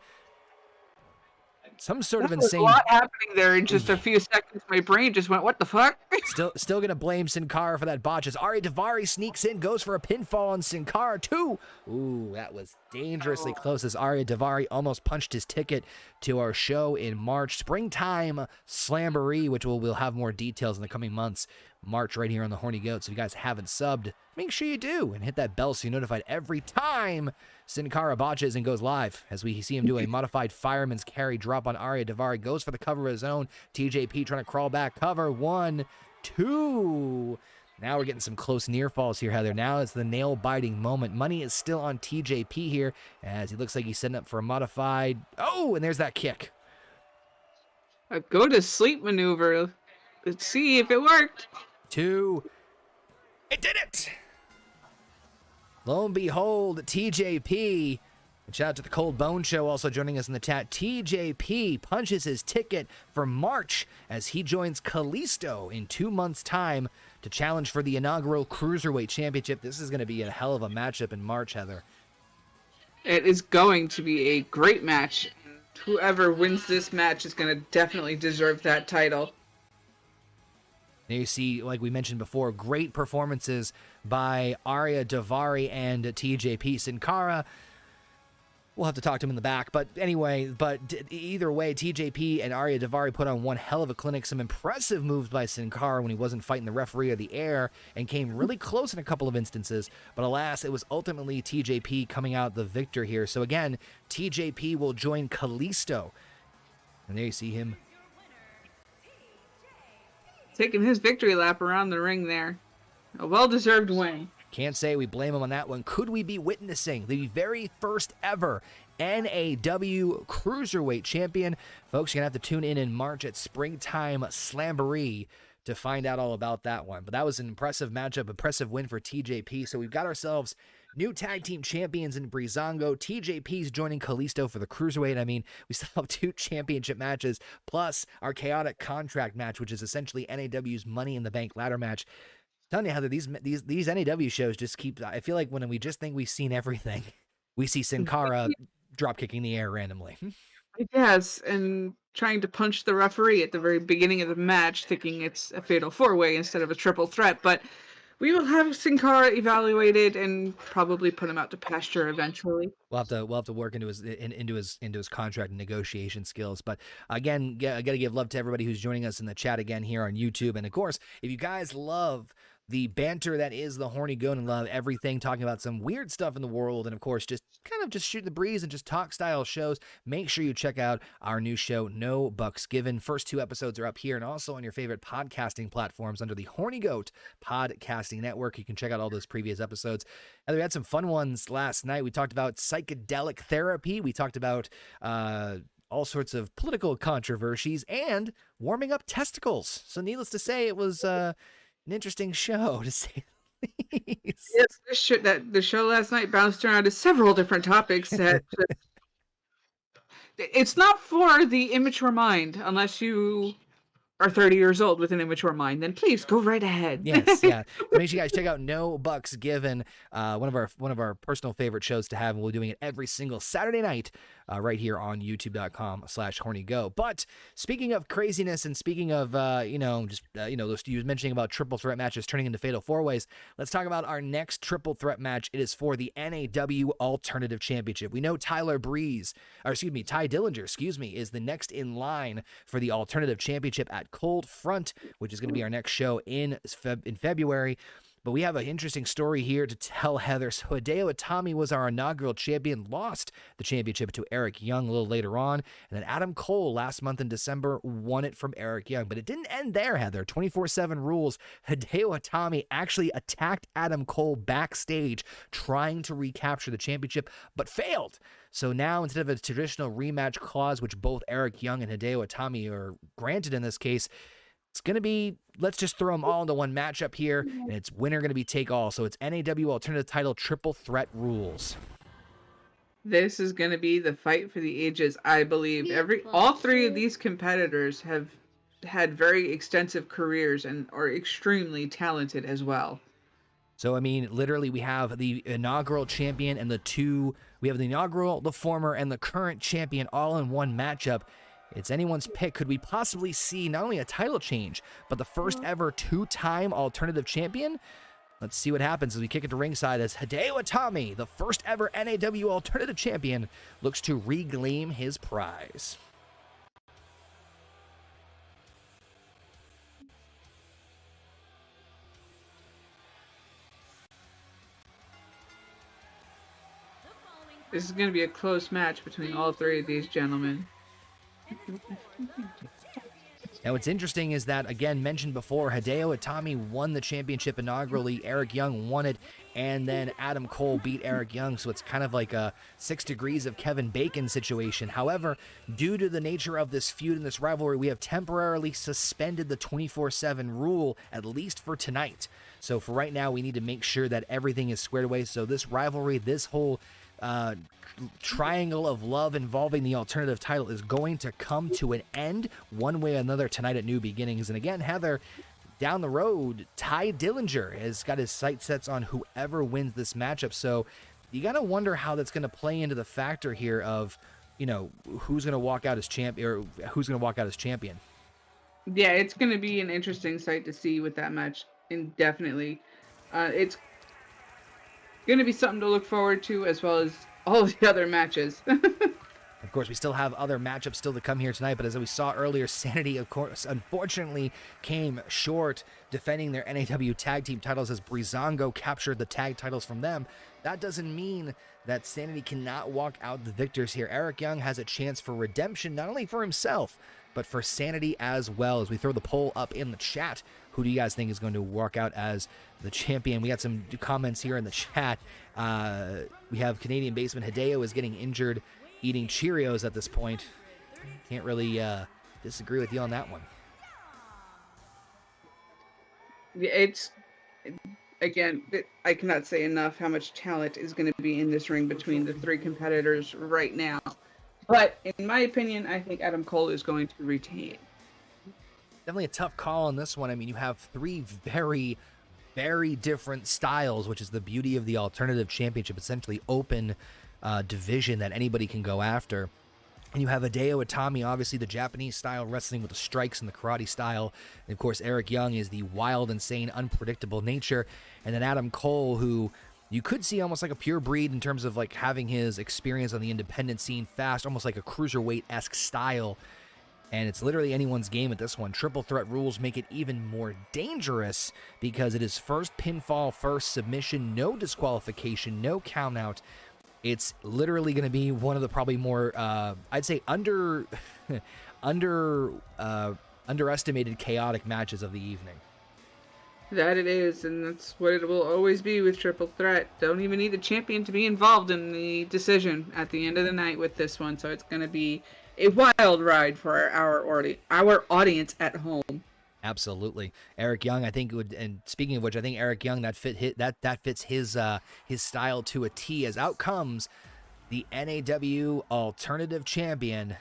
Some sort of insane. A lot happening there in just a few seconds. My brain just went, what the fuck? Still going to blame Sin Cara for that botch as Arya Davari sneaks in, goes for a pinfall on Sin Cara too. Ooh, that was dangerously close as Arya Davari almost punched his ticket to our show in March. Springtime Slamboree, which we'll have more details in the coming months. March right here on the Horny Goat. So if you guys haven't subbed, make sure you do and hit that bell so you're notified every time Sin Cara botches and goes live, as we see him do a modified fireman's carry drop on Arya Davari. Goes for the cover of his own. TJP trying to crawl back. Cover 1, 2. Now we're getting some close near falls here, Heather. Now it's the nail biting moment. Money is still on TJP here as he looks like he's setting up for a modified. Oh, and there's that kick. A go to sleep maneuver. Let's see if it worked. 2. It did it! Lo and behold, TJP, and shout out to the Cold Bone Show also joining us in the chat. TJP punches his ticket for March as he joins Kalisto in 2 months' time to challenge for the inaugural Cruiserweight Championship. This is going to be a hell of a matchup in March, Heather. It is going to be a great match. Whoever wins this match is going to definitely deserve that title. Now you see, like we mentioned before, great performances by Arya Davari and TJP. Sin Cara, we'll have to talk to him in the back. But anyway, either way, TJP and Arya Davari put on one hell of a clinic. Some impressive moves by Sin Cara when he wasn't fighting the referee or the air, and came really close in a couple of instances. But alas, it was ultimately TJP coming out the victor here. So again, TJP will join Kalisto And there you see him taking his victory lap around the ring there. A well-deserved win. Can't say we blame him on that one. Could we be witnessing the very first ever NAW Cruiserweight Champion? Folks, you're going to have to tune in March at Springtime Slamboree to find out all about that one. But that was an impressive matchup, impressive win for TJP. So we've got ourselves new tag team champions in Breezango. TJP's joining Kalisto for the Cruiserweight. I mean, we still have 2 championship matches, plus our chaotic contract match, which is essentially NAW's Money in the Bank ladder match. Telling you how these NAW shows just keep. I feel like when we just think we've seen everything, we see Sin Cara drop kicking the air randomly. Yes, and trying to punch the referee at the very beginning of the match, thinking it's a fatal 4-way instead of a triple threat. But we will have Sin Cara evaluated and probably put him out to pasture eventually. We'll have to work into his contract and negotiation skills. But again, I got to give love to everybody who's joining us in the chat again here on YouTube. And of course, if you guys love the banter that is the Horny Goat and love everything, talking about some weird stuff in the world, and of course just kind of just shoot the breeze and just talk style shows, make sure you check out our new show, No Bucks Given. First 2 episodes are up here and also on your favorite podcasting platforms under the Horny Goat Podcasting Network. You can check out all those previous episodes. And we had some fun ones last night. We talked about psychedelic therapy. We talked about all sorts of political controversies and warming up testicles. So needless to say, it was an interesting show, to say the least. Yes, the show last night bounced around to several different topics. That it's not for the immature mind, unless you are 30 years old with an immature mind. Then please go right ahead. Yes, yeah. Make sure you guys check out No Bucks Given, one of our personal favorite shows to have, and we're doing it every single Saturday night right here on youtube.com/hornygo. But speaking of craziness and speaking of, you were mentioning about triple threat matches turning into fatal 4-ways, let's talk about our next triple threat match. It is for the NAW Alternative Championship. We know Ty Dillinger, is the next in line for the Alternative Championship at Cold Front, which is going to be our next show in February. But we have an interesting story here to tell, Heather. So Hideo Itami was our inaugural champion, lost the championship to Eric Young a little later on. And then Adam Cole last month in December won it from Eric Young. But it didn't end there, Heather. 24/7 rules. Hideo Itami actually attacked Adam Cole backstage trying to recapture the championship, but failed. So now, instead of a traditional rematch clause, which both Eric Young and Hideo Itami are granted in this case, it's going to be, let's just throw them all into one matchup here, and it's winner going to be take all. So it's NAW Alternative Title Triple Threat rules. This is going to be the fight for the ages, I believe. All 3 of these competitors have had very extensive careers and are extremely talented as well. So, I mean, literally, we have the inaugural champion and we have the inaugural, the former, and the current champion all in one matchup. It's anyone's pick. Could we possibly see not only a title change, but the first ever 2-time alternative champion? Let's see what happens as we kick it to ringside as Hideo Itami, the first ever NAW alternative champion, looks to reclaim his prize. This is going to be a close match between all 3 of these gentlemen. Now, what's interesting is that, again, mentioned before, Hideo Itami won the championship inaugurally, Eric Young won it, and then Adam Cole beat Eric Young, so it's kind of like a 6 degrees of Kevin Bacon situation. However, due to the nature of this feud and this rivalry, we have temporarily suspended the 24/7 rule, at least for tonight. So for right now, we need to make sure that everything is squared away, so this rivalry, this whole triangle of love involving the alternative title is going to come to an end one way or another tonight at New Beginnings. And again, Heather, down the road, Ty Dillinger has got his sights set on whoever wins this matchup. So you got to wonder how that's going to play into the factor here of, who's going to walk out as champion, or who's going to walk out as champion. Yeah, it's going to be an interesting sight to see with that match, indefinitely. It's going to be something to look forward to, as well as all the other matches. Of course, we still have other matchups still to come here tonight, but as we saw earlier, Sanity, of course, unfortunately came short defending their NAW Tag Team titles as Breezango captured the tag titles from them. that doesn't mean that Sanity cannot walk out the victors here. Eric Young has a chance for redemption, not only for himself, but for Sanity as well. As we throw the poll up in the chat, who do you guys think is going to walk out as the champion? We got some comments here in the chat. We have Canadian baseman Hideo is getting injured eating Cheerios at this point. Can't really disagree with you on that one. It's, again, I cannot say enough how much talent is going to be in this ring between the three competitors right now. But in my opinion, I think Adam Cole is going to retain. Definitely a tough call on this one. I mean, you have three very, very different styles, which is the beauty of the Alternative Championship, essentially open division that anybody can go after. And you have Hideo Itami, obviously the Japanese style wrestling with the strikes and the karate style. And of course, Eric Young is the wild, insane, unpredictable nature. And then Adam Cole, who you could see almost like a pure breed in terms of like having his experience on the independent scene fast, almost like a cruiserweight-esque style. And it's literally anyone's game at this one. Triple threat rules make it even more dangerous because it is first pinfall, first submission, no disqualification, no count out. It's literally going to be one of the probably more, I'd say, underestimated chaotic matches of the evening. That it is, and that's what it will always be with Triple Threat. Don't even need the champion to be involved in the decision at the end of the night with this one, so it's going to be a wild ride for our audience at home. Absolutely. Eric Young, I think would, and speaking of which, I think Eric Young, that fits his style to a T, as out comes the NAW Alternative Champion,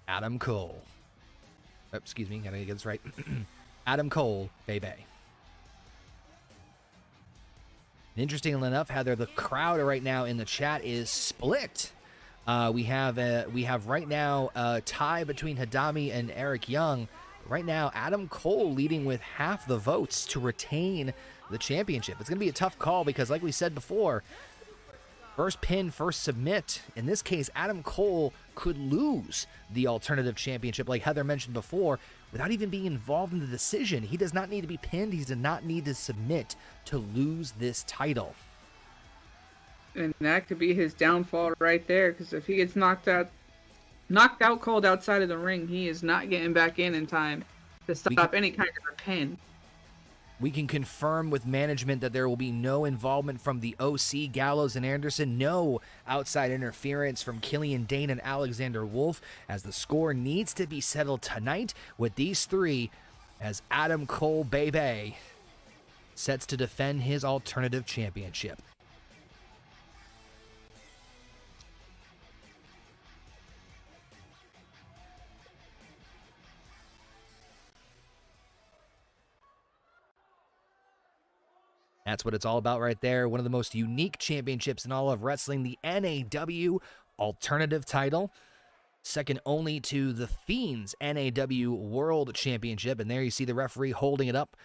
Adam Cole. Oh, excuse me, gotta get this right. Adam Cole, baby. Interestingly enough, Heather, the crowd right now in the chat is split. We have right now a tie between Hidami and Eric Young. Right now, Adam Cole leading with half the votes to retain the championship. It's going to be a tough call because, like we said before, first pin, first submit. In this case, Adam Cole could lose the Alternative Championship, like Heather mentioned before, without even being involved in the decision. He does not need to be pinned. He does not need to submit to lose this title. And that could be his downfall right there, because if he gets knocked out cold outside of the ring, he is not getting back in time to stop any kind of a pin. We can confirm with management that there will be no involvement from the OC, Gallows and Anderson, no outside interference from Killian Dane and Alexander Wolf, as the score needs to be settled tonight with these three, as Adam Cole, baby, sets to defend his Alternative Championship. That's what it's all about right there. One of the most unique championships in all of wrestling, the NAW Alternative Title. Second only to the Fiend's NAW World Championship. And there you see the referee holding it up.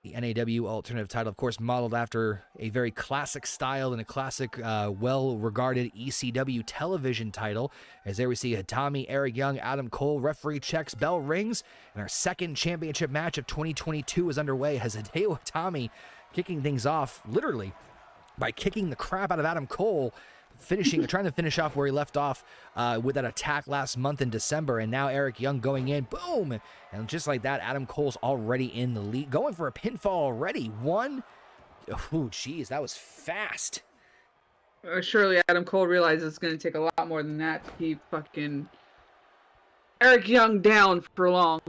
The NAW Alternative Title, of course, modeled after a very classic style and a classic, well-regarded ECW television title. As there we see Hidami, Eric Young, Adam Cole, referee checks, bell rings, and our second championship match of 2022 is underway as Hideo Itami kicking things off, literally, by kicking the crap out of Adam Cole, trying to finish off where he left off with that attack last month in December, and now Eric Young going in, boom, and just like that, Adam Cole's already in the lead, going for a pinfall already. One, oh, geez, that was fast. Surely Adam Cole realizes it's going to take a lot more than that to keep fucking Eric Young down for long.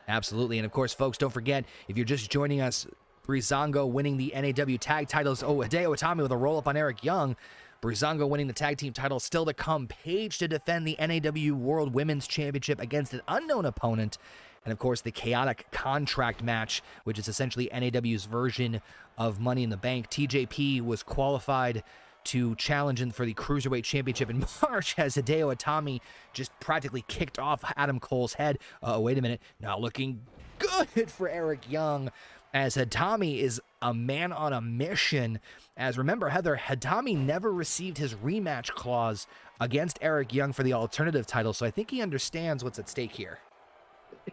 Absolutely, and of course, folks, don't forget, if you're just joining us, Breezango winning the NAW Tag Titles. Oh, Hideo Itami with a roll-up on Eric Young. Breezango winning the Tag Team title. Still to come, Paige to defend the NAW World Women's Championship against an unknown opponent. And, of course, the chaotic contract match, which is essentially NAW's version of Money in the Bank. TJP was qualified to challenge for the Cruiserweight Championship in March as Hideo Itami just practically kicked off Adam Cole's head. Wait a minute. Not looking good for Eric Young, as Hidami is a man on a mission. As remember, Heather, Hidami never received his rematch clause against Eric Young for the Alternative title, so I think he understands what's at stake here.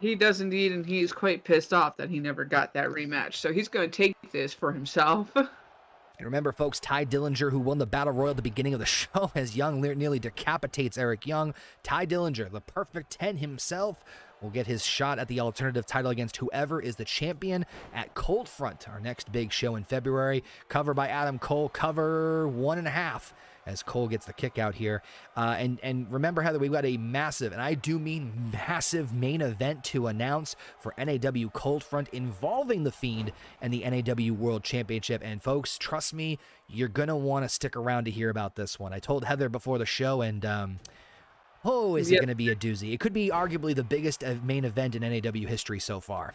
He does indeed, and he's quite pissed off that he never got that rematch. So he's going to take this for himself. And remember, folks, Ty Dillinger, who won the Battle Royal at the beginning of the show, as Young nearly decapitates Eric Young. Ty Dillinger, the perfect 10 himself, will get his shot at the alternative title against whoever is the champion at Cold Front, our next big show in February. Cover by Adam Cole, cover 1.5. As Cole gets the kick out here. And remember, Heather, we've got a massive, and I do mean massive, main event to announce for NAW Cold Front involving The Fiend and the NAW World Championship. And folks, trust me, you're going to want to stick around to hear about this one. I told Heather before the show, and is it going to be a doozy? It could be arguably the biggest main event in NAW history so far.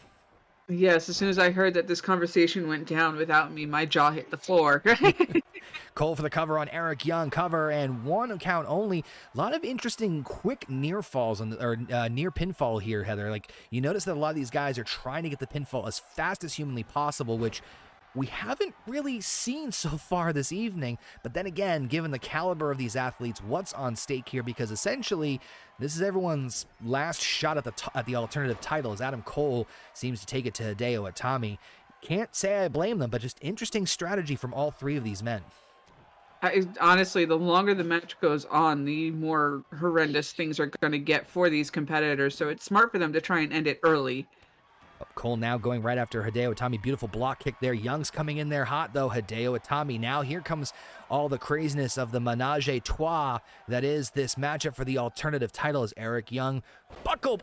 Yes, as soon as I heard that this conversation went down without me, my jaw hit the floor. Cole for the cover on Eric Young, cover and 1 count only. A lot of interesting quick near falls or near pinfall here, Heather. Like, you notice that a lot of these guys are trying to get the pinfall as fast as humanly possible, which we haven't really seen so far this evening. But then again, given the caliber of these athletes, what's on stake here? Because essentially, this is everyone's last shot at the alternative title, as Adam Cole seems to take it to Hideo Itami. Can't say I blame them, but just interesting strategy from all 3 of these men. Honestly, the longer the match goes on, the more horrendous things are going to get for these competitors. So it's smart for them to try and end it early. Cole now going right after Hideo Itami. Beautiful block kick there. Young's coming in there hot, though. Hideo Itami. Now here comes all the craziness of the menage a trois that is this matchup for the alternative title, as Eric Young buckle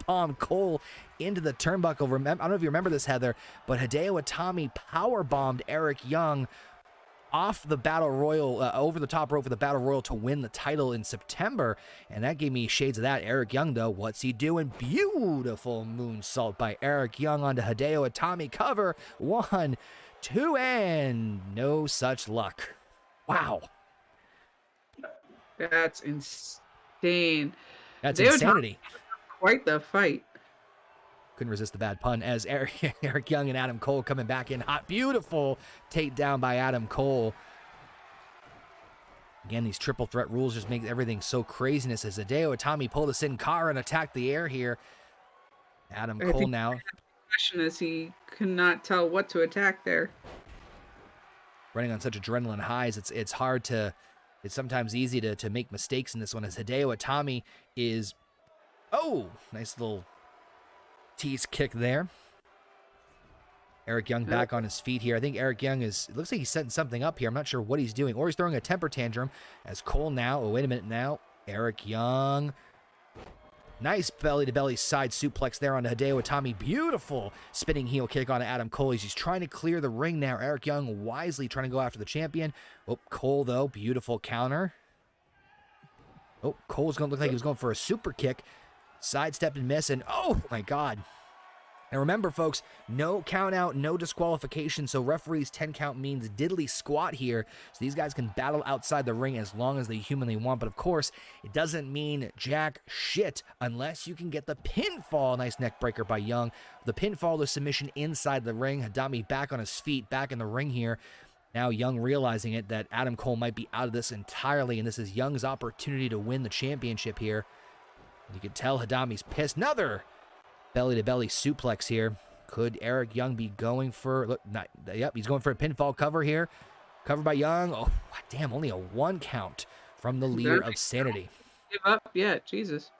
bomb Cole into the turnbuckle. I don't know if you remember this, Heather, but Hideo Itami power bombed Eric Young off the Battle Royal, over the top rope for the Battle Royal to win the title in September, and that gave me shades of that. Eric Young, though, what's he doing? Beautiful moonsault by Eric Young onto Hideo Itami. Cover 1, 2, and no such luck. Wow. That's insane. That's insanity. Quite the fight. Couldn't resist the bad pun, as Eric Young and Adam Cole coming back in hot. Beautiful takedown by Adam Cole. Again, these triple threat rules just make everything so craziness, as Hideo Itami pulled a Sin Cara and attacked the air here. Adam Cole now. Question is, he could not tell what to attack there. Running on such adrenaline highs, it's hard to, it's sometimes easy to make mistakes in this one, as Hideo Itami is, nice little tease kick there. Eric Young back on his feet here. I think Eric Young it looks like he's setting something up here. I'm not sure what he's doing, or he's throwing a temper tantrum, as Cole now, wait a minute now, Eric Young, nice belly-to-belly side suplex there on Hideo Itami. Beautiful spinning heel kick on Adam Cole. He's trying to clear the ring now. Eric Young wisely trying to go after the champion. Cole, though, beautiful counter. Cole's going to look like he was going for a super kick. Sidestepped and missed, and oh my God. And remember, folks, no count out, no disqualification, so referees 10 count means diddly squat here, so these guys can battle outside the ring as long as they humanly want. But of course, it doesn't mean jack shit unless you can get the pinfall. Nice neck breaker by Young. The pinfall, the submission inside the ring. Hadami back on his feet, back in the ring here. Now Young realizing it, that Adam Cole might be out of this entirely, and this is Young's opportunity to win the championship here. You can tell Hadami's pissed. Another belly-to-belly suplex here. Could Eric Young be going for... Yep, he's going for a pinfall cover here. Covered by Young. Oh, damn, only a 1 count from the leader of Sanity. Give up yet, Jesus.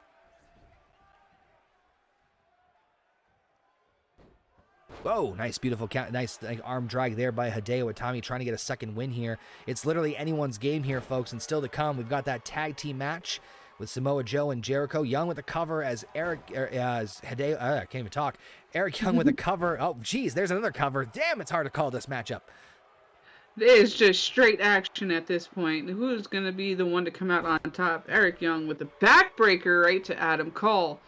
Whoa, nice, beautiful count. Nice arm drag there by Hideo Itami, trying to get a second win here. It's literally anyone's game here, folks, and still to come, we've got that tag team match with Samoa Joe and Jericho. Young with the cover as Hideo, I can't even talk. Eric Young with the cover. Oh, geez, there's another cover. Damn, it's hard to call this matchup. It's just straight action at this point. Who's going to be the one to come out on top? Eric Young with the backbreaker right to Adam Cole.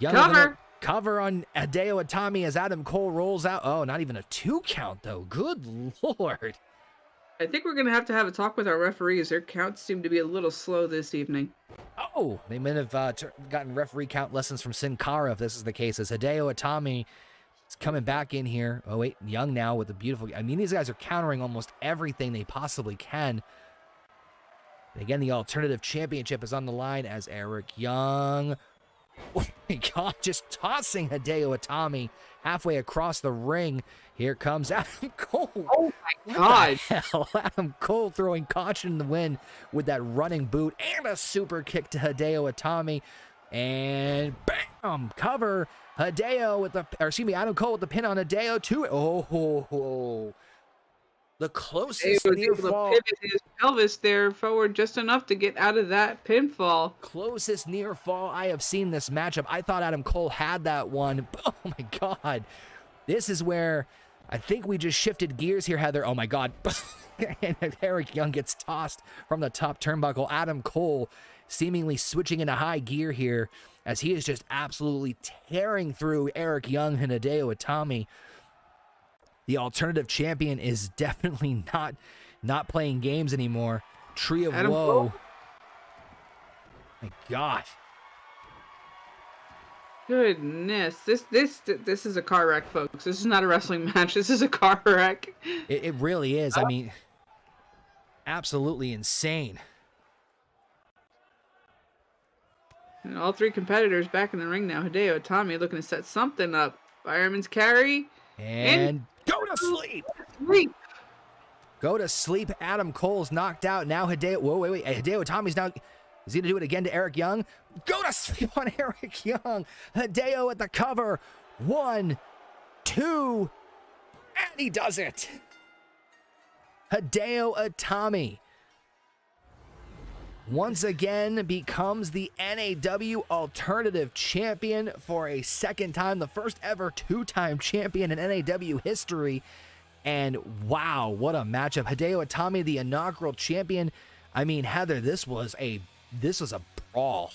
Young cover on Hideo Itami as Adam Cole rolls out. Oh, not even a 2 count, though. Good Lord. I think we're going to have a talk with our referees. Their counts seem to be a little slow this evening. Oh, they might have gotten referee count lessons from Sin Cara if this is the case, as Hideo Itami is coming back in here. Oh, wait, Young now with the beautiful... I mean, these guys are countering almost everything they possibly can. And again, the Alternative Championship is on the line as Eric Young Oh my God, just tossing Hideo Itami halfway across the ring. Here comes Adam Cole. Oh my What God. the hell? Adam Cole throwing caution in the wind with that running boot and a super kick to Hideo Itami. And bam, cover. Hideo with the, or excuse me, Adam Cole with the pin on Hideo too. Oh, the closest He was near able to fall. pivot his pelvis there forward just enough to get out of that pinfall. Closest near fall I have seen this matchup. I thought Adam Cole had that one. Oh my God. This is where I think we just shifted gears here, Heather. Oh my God. And Eric Young gets tossed from the top turnbuckle. Adam Cole seemingly switching into high gear here as he is just absolutely tearing through Eric Young and Hideo Itami. The alternative champion is definitely not playing games anymore. Tree of Adam Woe. Cole? My God. Goodness, this is a car wreck, folks. This is not a wrestling match. This is a car wreck. It really is. I mean, absolutely insane. And all three competitors back in the ring now. Hideo Itami looking to set something up. Fireman's carry. And go to sleep. Sleep. Go to sleep. Adam Cole's knocked out. Now Hideo. Whoa, wait. Hideo Itami's now. Is he going to do it again to Eric Young? Go to sleep on Eric Young. Hideo at the cover. 1, 2, and he does it. Hideo Itami once again becomes the NAW Alternative Champion for a second time, the first ever two-time champion in NAW history. And wow, what a matchup. Hideo Itami, the inaugural champion. I mean, Heather, this was a brawl.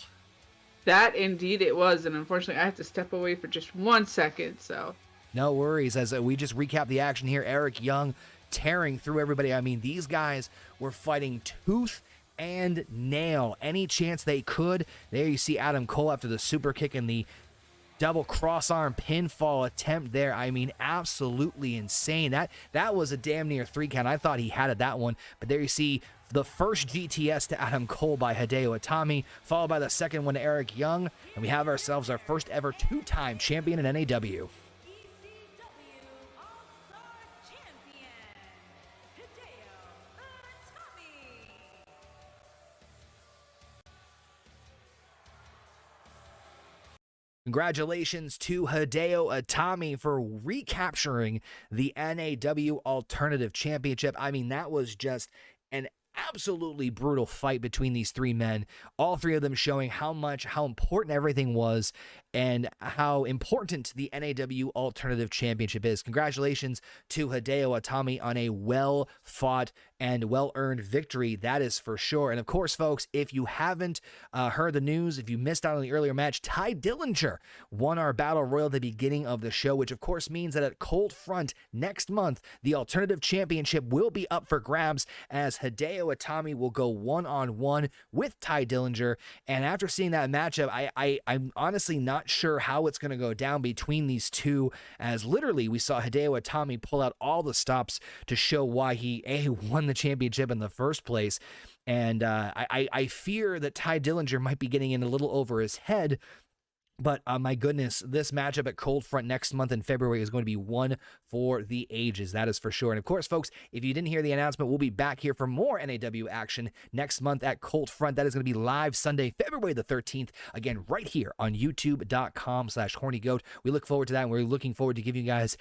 That indeed it was, and unfortunately I have to step away for just 1 second, so. No worries, as we just recap the action here. Eric Young tearing through everybody. I mean, these guys were fighting tooth and nail any chance they could. There you see Adam Cole after the super kick and the double cross-arm pinfall attempt there. I mean, absolutely insane. That was a damn near 3 count. I thought he had it, that one. But there you see the first GTS to Adam Cole by Hideo Itami, followed by the second one to Eric Young. And we have ourselves our first ever two-time champion in NAW. ECW All-Star Champion, Hideo Itami. Congratulations to Hideo Itami for recapturing the NAW Alternative Championship. I mean, that was just an absolutely brutal fight between these three men. All three of them showing how important everything was and how important the NAW Alternative Championship is. Congratulations to Hideo Itami on a well-fought and well-earned victory, that is for sure. And of course, folks, if you haven't heard the news, if you missed out on the earlier match, Ty Dillinger won our Battle Royal at the beginning of the show, which of course means that at Cold Front next month, the Alternative Championship will be up for grabs as Hideo Itami will go one-on-one with Ty Dillinger. And after seeing that matchup, I'm honestly not sure how it's going to go down between these two, as literally we saw Hideo Itami pull out all the stops to show why he won the championship in the first place. And I fear that Ty Dillinger might be getting in a little over his head. But my goodness, this matchup at Cold Front next month in February is going to be one for the ages. That is for sure. And of course, folks, if you didn't hear the announcement, we'll be back here for more NAW action next month at Cold Front. That is going to be live Sunday, February the 13th. Again, right here on youtube.com/hornygoat. We look forward to that. And we're looking forward to giving you guys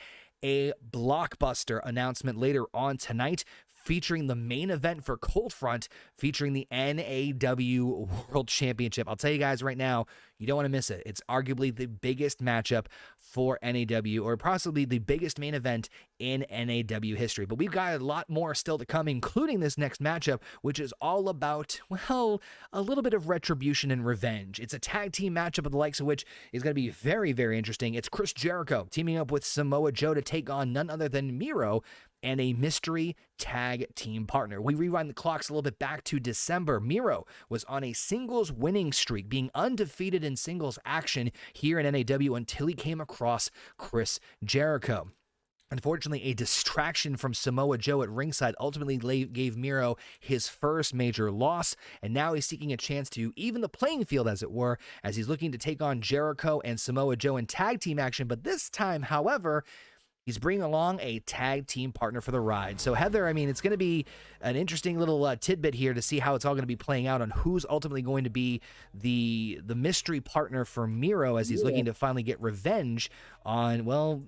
a blockbuster announcement later on tonight, featuring the main event for Cold Front, featuring the NAW World Championship. I'll tell you guys right now, you don't want to miss it. It's arguably the biggest matchup for NAW, or possibly the biggest main event in NAW history. But we've got a lot more still to come, including this next matchup, which is all about, well, a little bit of retribution and revenge. It's a tag team matchup of the likes of which is going to be very, very interesting. It's Chris Jericho teaming up with Samoa Joe to take on none other than MIRO and a mystery tag team partner. We rewind the clocks a little bit back to December. MIRO was on a singles winning streak, being undefeated in singles action here in NAW until he came across Chris Jericho. Unfortunately, a distraction from Samoa Joe at ringside ultimately gave Miro his first major loss, and now he's seeking a chance to even the playing field, as it were, as he's looking to take on Jericho and Samoa Joe in tag team action. But this time, however, he's bringing along a tag team partner for the ride. So, Heather, I mean, it's going to be an interesting little tidbit here to see how it's all going to be playing out on who's ultimately going to be the mystery partner for Miro as he's looking to finally get revenge on, well,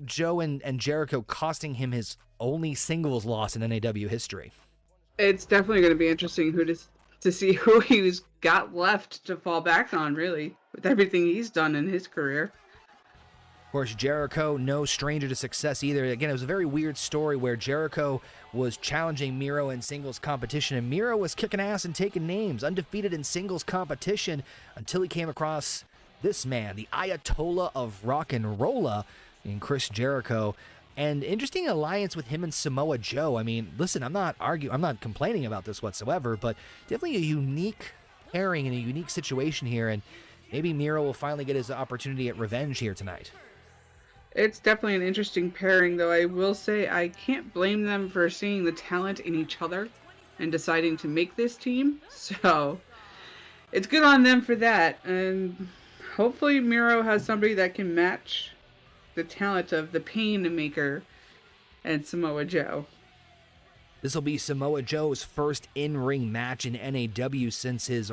Joe and Jericho costing him his only singles loss in NAW history. It's definitely going to be interesting to see who he's got left to fall back on, really, with everything he's done in his career. Of course, Jericho, no stranger to success either. Again, it was a very weird story where Jericho was challenging Miro in singles competition, and Miro was kicking ass and taking names, undefeated in singles competition, until he came across this man, the Ayatollah of rock and rolla, in Chris Jericho. And interesting alliance with him and Samoa Joe. I mean, listen, I'm not complaining about this whatsoever, but definitely a unique pairing and a unique situation here, and maybe Miro will finally get his opportunity at revenge here tonight. It's definitely an interesting pairing, though I will say I can't blame them for seeing the talent in each other and deciding to make this team. So it's good on them for that. And hopefully Miro has somebody that can match the talent of the Painmaker and Samoa Joe. This will be Samoa Joe's first in-ring match in NAW since his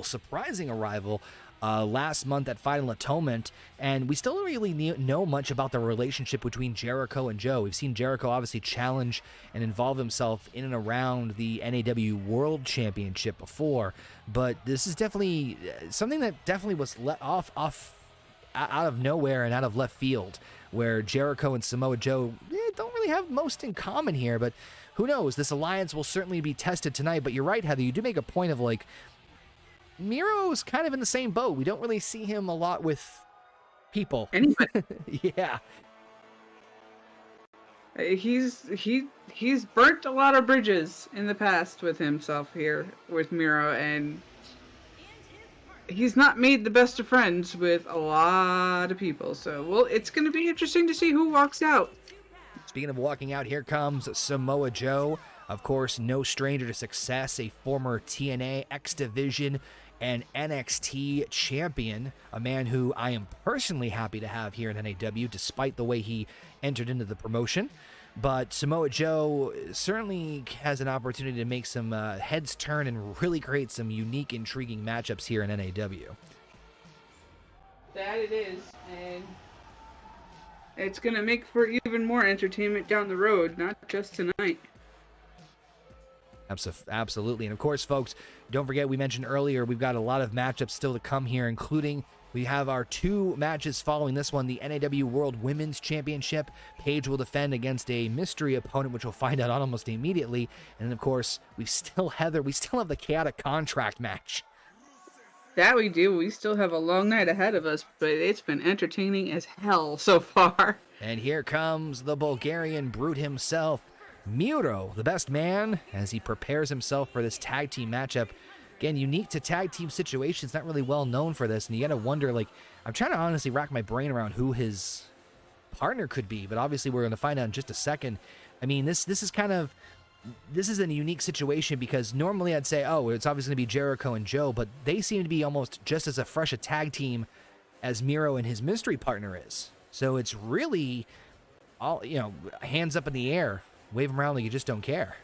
surprising arrival, last month at Final Atonement, and we still don't really know much about the relationship between Jericho and Joe. We've seen Jericho obviously challenge and involve himself in and around the NAW World Championship before, but this is definitely something that definitely was let off out of nowhere and out of left field, where Jericho and Samoa Joe don't really have most in common here, but who knows? This alliance will certainly be tested tonight. But you're right, Heather, you do make a point of, like, Miro's kind of in the same boat. We don't really see him a lot with people. Anybody. Yeah. He's burnt a lot of bridges in the past with himself here with Miro, and he's not made the best of friends with a lot of people. So, well, it's going to be interesting to see who walks out. Speaking of walking out, here comes Samoa Joe. Of course, no stranger to success, a former TNA, X Division, and NXT champion, a man who I am personally happy to have here in NAW, despite the way he entered into the promotion. But Samoa Joe certainly has an opportunity to make some heads turn and really create some unique, intriguing matchups here in NAW. That it is, and it's going to make for even more entertainment down the road, not just tonight. Absolutely. And of course, folks, don't forget, we mentioned earlier, we've got a lot of matchups still to come here, including we have our two matches following this one, the NAW World Women's Championship. Paige will defend against a mystery opponent, which we'll find out almost immediately. And then, of course, we still have the Chaotic Contract match. That we do. We still have a long night ahead of us, but it's been entertaining as hell so far. And here comes the Bulgarian brute himself, MIRO, the best man, as he prepares himself for this tag team matchup. Again, unique to tag team situations, not really well known for this, and you gotta wonder, like, I'm trying to honestly rack my brain around who his partner could be, but obviously we're gonna find out in just a second. I mean, this is a unique situation because normally I'd say, oh, it's obviously gonna be Jericho and Joe, but they seem to be almost just as fresh a tag team as MIRO and his mystery partner is. So it's really all, hands up in the air. Wave them around like you just don't care.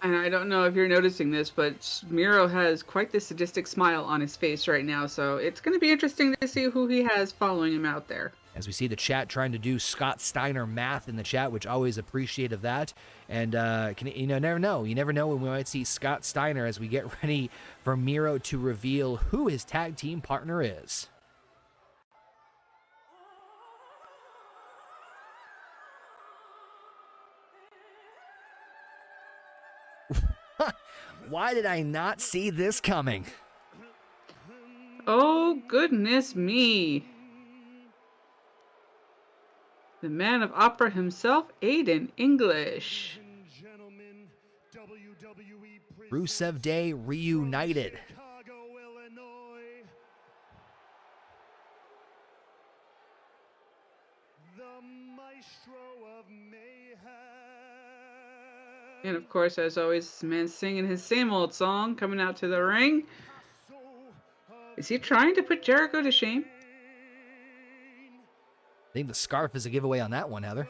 And I don't know if you're noticing this, but Miro has quite the sadistic smile on his face right now, so it's going to be interesting to see who he has following him out there. As we see the chat trying to do Scott Steiner math in the chat, which always appreciate of that. And never know. You never know when we might see Scott Steiner as we get ready for Miro to reveal who his tag team partner is. Why did I not see this coming? Oh, goodness me. The man of opera himself, Aiden English. Rusev Day reunited. The maestro of And of course, as always, this man's singing his same old song, coming out to the ring. Is he trying to put Jericho to shame? I think the scarf is a giveaway on that one, Heather.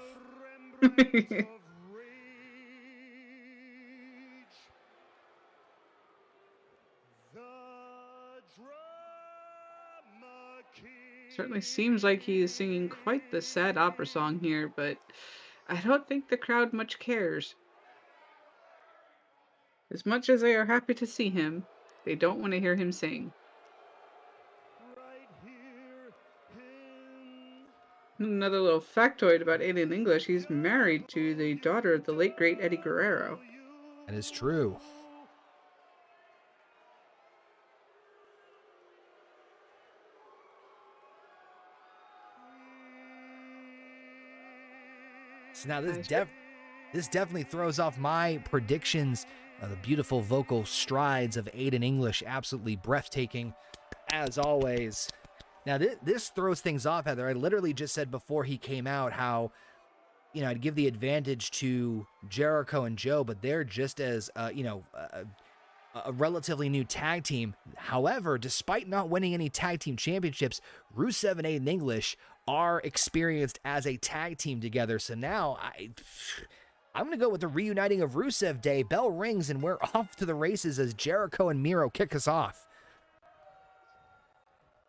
Certainly seems like he is singing quite the sad opera song here, but I don't think the crowd much cares. As much as they are happy to see him, they don't want to hear him sing. Another little factoid about Aiden English, he's married to the daughter of the late great Eddie Guerrero. That is true. So now this definitely throws off my predictions. The beautiful vocal strides of Aiden English, absolutely breathtaking, as always. Now, this throws things off, Heather. I literally just said before he came out how, you know, I'd give the advantage to Jericho and Joe, but they're just as, a relatively new tag team. However, despite not winning any tag team championships, Rusev and Aiden English are experienced as a tag team together. So now I'm going to go with the reuniting of Rusev Day. Bell rings, and we're off to the races as Jericho and Miro kick us off.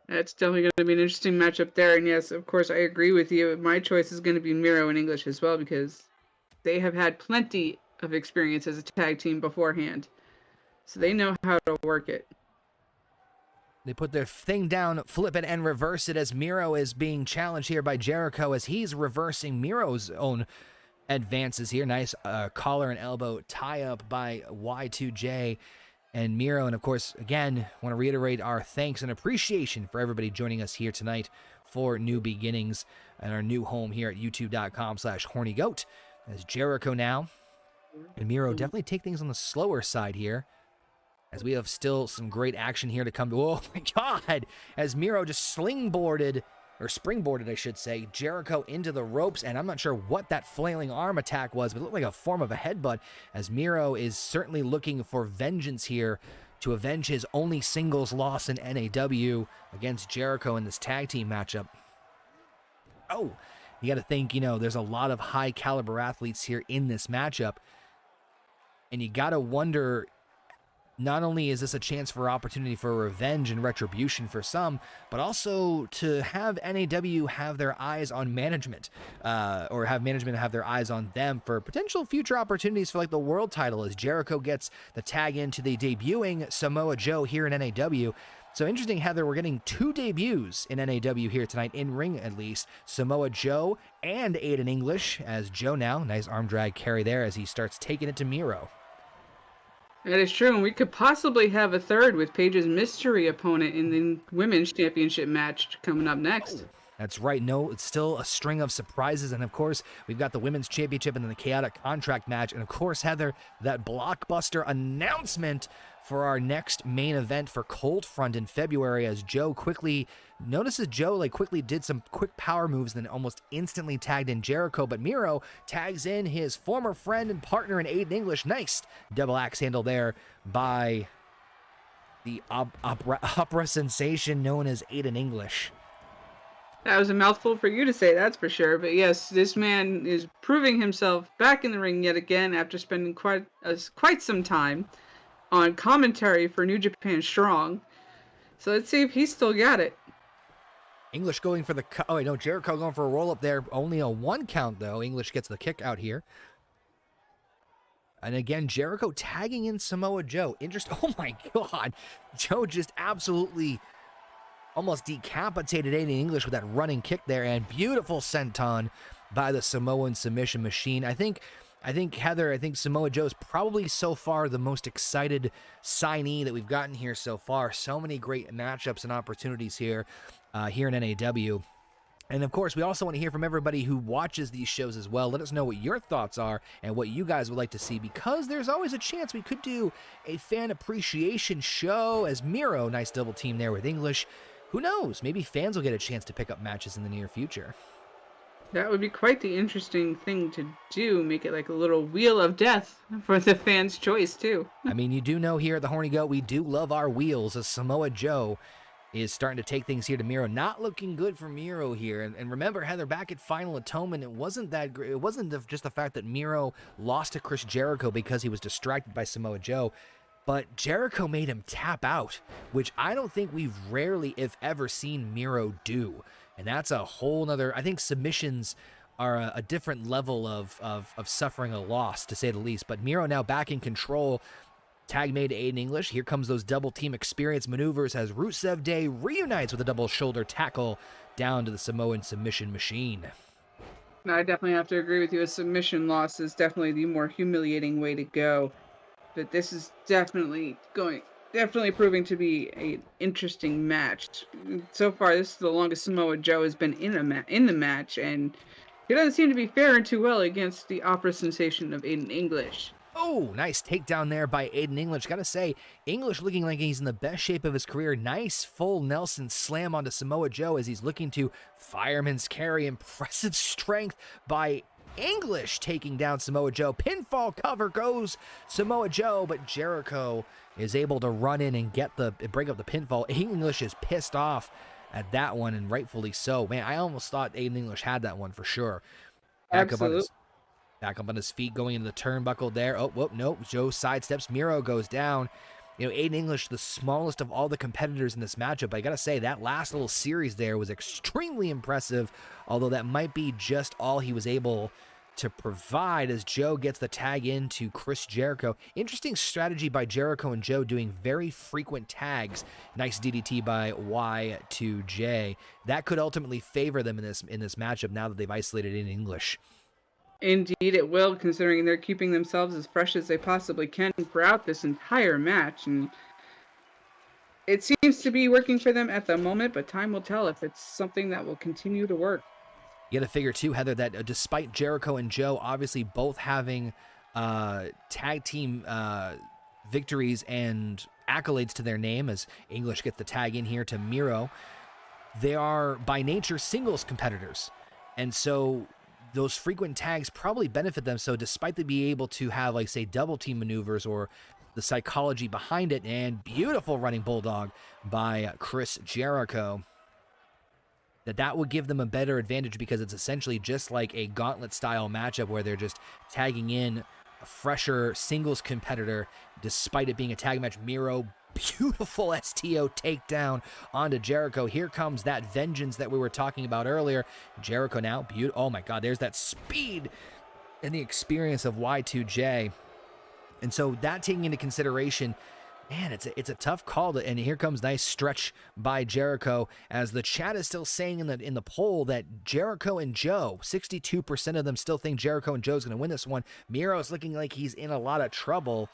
That's definitely going to be an interesting matchup there. And yes, of course, I agree with you. My choice is going to be Miro and English as well, because they have had plenty of experience as a tag team beforehand. So they know how to work it. They put their thing down, flip it, and reverse it as Miro is being challenged here by Jericho as he's reversing Miro's own advances here. Nice collar and elbow tie-up by Y2J and Miro. And, of course, again, want to reiterate our thanks and appreciation for everybody joining us here tonight for New Beginnings and our new home here at youtube.com/hornygoat. As Jericho now and Miro definitely take things on the slower side here, as we have still some great action here to come to. Oh, my God! As Miro just springboarded, I should say, Jericho into the ropes, and I'm not sure what that flailing arm attack was, but it looked like a form of a headbutt, as Miro is certainly looking for vengeance here to avenge his only singles loss in NAW against Jericho in this tag team matchup. Oh, you got to think, you know, there's a lot of high-caliber athletes here in this matchup, and you got to wonder, not only is this a chance for opportunity for revenge and retribution for some, but also to have NAW have their eyes on management, or have management have their eyes on them for potential future opportunities for like the world title, as Jericho gets the tag into the debuting Samoa Joe here in NAW. So interesting, Heather, we're getting two debuts in NAW here tonight, in ring at least. Samoa Joe and Aiden English, as Joe now, nice arm drag carry there as he starts taking it to Miro. That is true, and we could possibly have a third with Paige's mystery opponent in the Women's Championship match coming up next. That's right. No, it's still a string of surprises, and of course, we've got the Women's Championship and then the Chaotic Contract match, and of course, Heather, that blockbuster announcement for our next main event for Cold Front in February, as Joe quickly quickly did some quick power moves and then almost instantly tagged in Jericho, but Miro tags in his former friend and partner in Aiden English. Nice double axe handle there by the opera sensation known as Aiden English. That was a mouthful for you to say, that's for sure. But yes, this man is proving himself back in the ring yet again after spending quite some time on commentary for New Japan Strong. So let's see if he's still got it. English going for the... Oh, wait, no, Jericho going for a roll-up there. Only a 1 count, though. English gets the kick out here. And again, Jericho tagging in Samoa Joe. Oh, my God. Joe just absolutely almost decapitated Aiden English with that running kick there. And beautiful senton by the Samoan submission machine. I think, Heather, Samoa Joe's probably so far the most excited signee that we've gotten here so far. So many great matchups and opportunities here in NAW. And of course, we also want to hear from everybody who watches these shows as well. Let us know what your thoughts are and what you guys would like to see, because there's always a chance we could do a fan appreciation show as Miro, nice double team there with English. Who knows? Maybe fans will get a chance to pick up matches in the near future. That would be quite the interesting thing to do. Make it like a little wheel of death for the fans' choice, too. I mean, you do know here at the Horny Goat, we do love our wheels, as Samoa Joe is starting to take things here to Miro. Not looking good for Miro here. And remember, Heather, back at Final Atonement, it wasn't that great. It wasn't just the fact that Miro lost to Chris Jericho because he was distracted by Samoa Joe, but Jericho made him tap out, which I don't think we've rarely, if ever, seen Miro do. And that's a whole nother, I think submissions are a different level of suffering a loss, to say the least. But Miro now back in control. Tag made to Aiden English. Here comes those double team experience maneuvers as Rusev Day reunites with a double shoulder tackle down to the Samoan submission machine. No, I definitely have to agree with you. A submission loss is definitely the more humiliating way to go. But this is definitely proving to be an interesting match. So far, this is the longest Samoa Joe has been in the match, and he doesn't seem to be faring too well against the opera sensation of Aiden English. Oh, nice takedown there by Aiden English. Gotta say, English looking like he's in the best shape of his career. Nice full Nelson slam onto Samoa Joe as he's looking to fireman's carry. Impressive strength by English taking down Samoa Joe. Pinfall cover goes Samoa Joe, but Jericho is able to run in and break up the pinfall. English is pissed off at that one, and rightfully so. Man, I almost thought Aiden English had that one for sure. Absolutely. Back up on his feet, going into the turnbuckle there. Oh, whoop, nope. Joe sidesteps. Miro goes down. You know, Aiden English, the smallest of all the competitors in this matchup. But I got to say, that last little series there was extremely impressive, although that might be just all he was able to provide as Joe gets the tag into Chris Jericho. Interesting strategy by Jericho and Joe doing very frequent tags. Nice DDT by Y2J. That could ultimately favor them in this matchup now that they've isolated Aiden English. Indeed, it will, considering they're keeping themselves as fresh as they possibly can throughout this entire match. And it seems to be working for them at the moment, but time will tell if it's something that will continue to work. You got to figure, too, Heather, that despite Jericho and Joe obviously both having tag team victories and accolades to their name, as English gets the tag in here to Miro, they are, by nature, singles competitors. And so those frequent tags probably benefit them. So despite they be able to have, like, say, double team maneuvers or the psychology behind it, and beautiful running bulldog by Chris Jericho, that would give them a better advantage because it's essentially just like a gauntlet-style matchup where they're just tagging in a fresher singles competitor despite it being a tag match. Miro, beautiful STO takedown onto Jericho. Here comes that vengeance that we were talking about earlier. Jericho now, oh my God, there's that speed and the experience of Y2J. And so that taking into consideration, man, it's a tough call. And here comes nice stretch by Jericho as the chat is still saying in the poll that Jericho and Joe, 62% of them still think Jericho and Joe's going to win this one. Miro's looking like he's in a lot of trouble.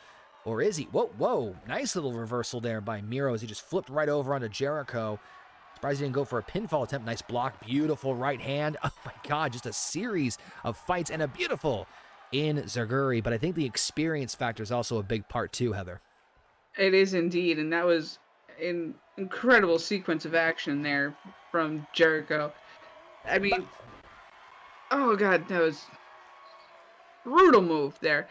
Or is he? Whoa. Nice little reversal there by Miro as he just flipped right over onto Jericho. Surprised he didn't go for a pinfall attempt. Nice block. Beautiful right hand. Oh my God, just a series of fights and a beautiful enziguri. But I think the experience factor is also a big part too, Heather. It is indeed, and that was an incredible sequence of action there from Jericho. I mean, oh God, that was brutal move there.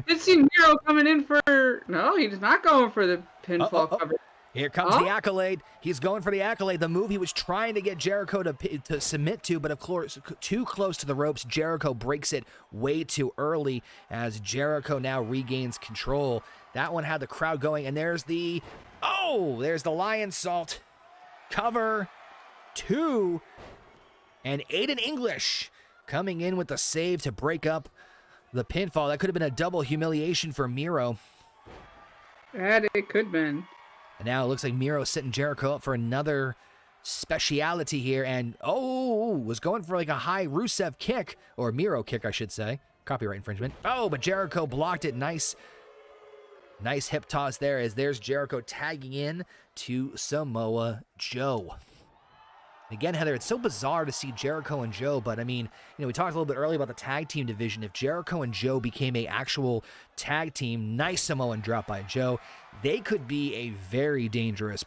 Did see Miro coming in for... No, he's not going for the pinfall cover. Here comes the accolade. He's going for the accolade. The move he was trying to get Jericho to submit to, but of course, too close to the ropes. Jericho breaks it way too early as Jericho now regains control. That one had the crowd going, and there's the lion salt. Cover 2. And Aiden English coming in with the save to break up the pinfall. That could have been a double humiliation for Miro. That it could have been. And now it looks like Miro setting Jericho up for another speciality here. And, was going for like a high Rusev kick, or Miro kick, I should say. Copyright infringement. Oh, but Jericho blocked it. Nice hip toss there as there's Jericho tagging in to Samoa Joe. Again, Heather, it's so bizarre to see Jericho and Joe, but I mean, we talked a little bit earlier about the tag team division. If Jericho and Joe became a actual tag team, nice Samoan drop by Joe, they could be a very dangerous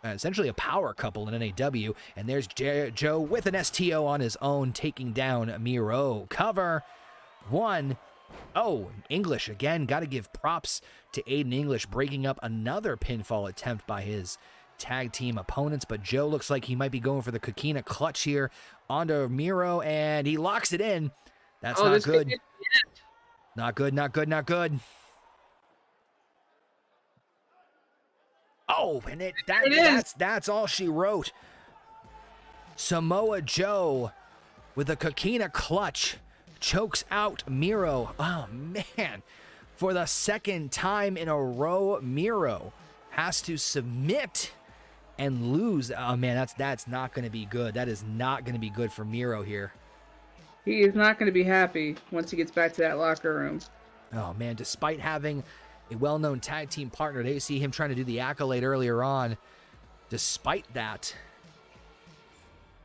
essentially a power couple in NAW. And there's Joe with an STO on his own, taking down MIRO. Cover 1. Oh, English again. Got to give props to Aiden English, breaking up another pinfall attempt by his tag team opponents. But Joe looks like he might be going for the Coquina clutch here onto MIRO, and he locks it in. That's not good. Not good, not good, not good. Oh, and that's all she wrote. Samoa Joe with a Coquina clutch chokes out MIRO. Oh, man. For the second time in a row, MIRO has to submit and lose. Oh, man, that's not going to be good. That is not going to be good for MIRO here. He is not going to be happy once he gets back to that locker room. Oh, man, despite having a well-known tag team partner, they see him trying to do the accolade earlier on. Despite that,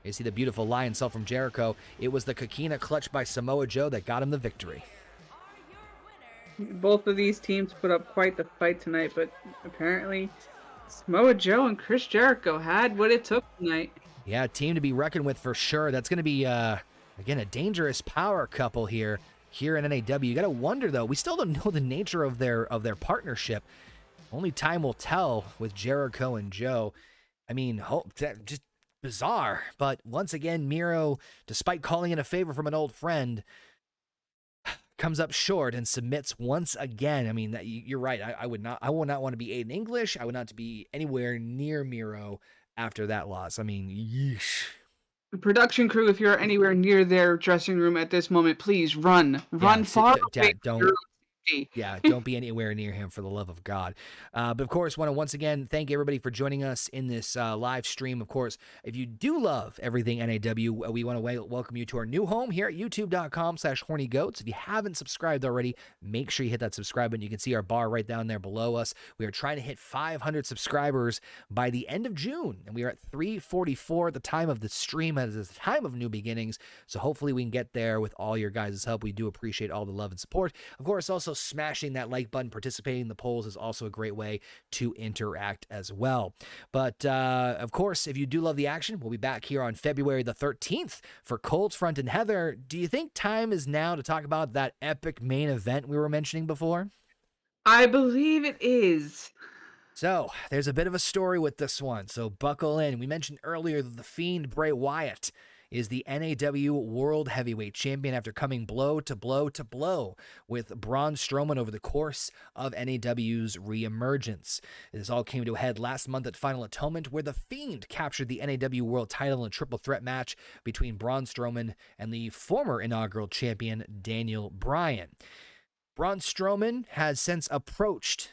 you see the beautiful lion cell from Jericho. It was the Coquina clutch by Samoa Joe that got him the victory. Both of these teams put up quite the fight tonight, but apparently Samoa Joe and Chris Jericho had what it took tonight. Yeah, a team to be reckoned with for sure. That's going to be, again, a dangerous power couple here in NAW. You got to wonder, though. We still don't know the nature of their partnership. Only time will tell with Jericho and Joe. I mean, just bizarre. But once again, MIRO, despite calling in a favor from an old friend, comes up short and submits once again. I mean, you're right. I would not want to be Aiden English. I would not to be anywhere near MIRO after that loss. I mean, yeesh. Production crew, if you're anywhere near their dressing room at this moment, please run far away. Don't be anywhere near him, for the love of God. But of course, want to once again thank everybody for joining us in this live stream. Of course, if you do love everything NAW, we want to welcome you to our new home here at youtube.com/hornygoats. If you haven't subscribed already, make sure you hit that subscribe button. You can see our bar right down there below us. We are trying to hit 500 subscribers by the end of June, and we are at 344 at the time of the stream, at the time of New Beginnings. So hopefully we can get there with all your guys' help. We do appreciate all the love and support. Of course, also smashing that like button, participating in the polls is also a great way to interact as well. But of course, if you do love the action, we'll be back here on February the 13th for Cold Front. And Heather, do you think time is now to talk about that epic main event we were mentioning before? I believe it is. So there's a bit of a story with this one, so buckle in. We mentioned earlier that the Fiend Bray Wyatt is the NAW World Heavyweight Champion after coming blow to blow to blow with Braun Strowman over the course of NAW's reemergence. This all came to a head last month at Final Atonement, where the Fiend captured the NAW World Title in a triple threat match between Braun Strowman and the former inaugural champion Daniel Bryan. Braun Strowman has since approached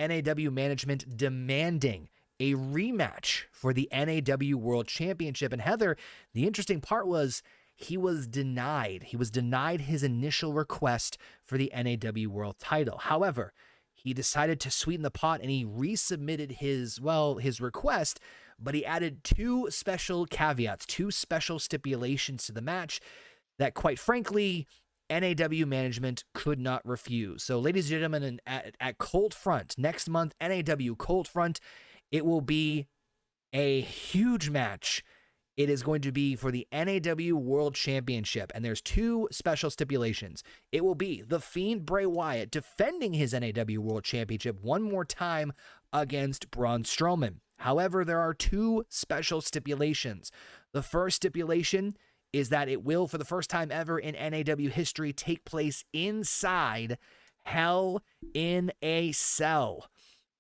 NAW management demanding a rematch for the NAW World Championship. And Heather, the interesting part was he was denied. He was denied his initial request for the NAW World Title. However, he decided to sweeten the pot and he resubmitted his request, but he added two special caveats, two special stipulations to the match that, quite frankly, NAW management could not refuse. So, ladies and gentlemen, at Cold Front, next month, NAW Cold Front, it will be a huge match. It is going to be for the NAW World Championship, and there's two special stipulations. It will be the Fiend Bray Wyatt defending his NAW World Championship one more time against Braun Strowman. However, there are two special stipulations. The first stipulation is that it will, for the first time ever in NAW history, take place inside Hell in a Cell.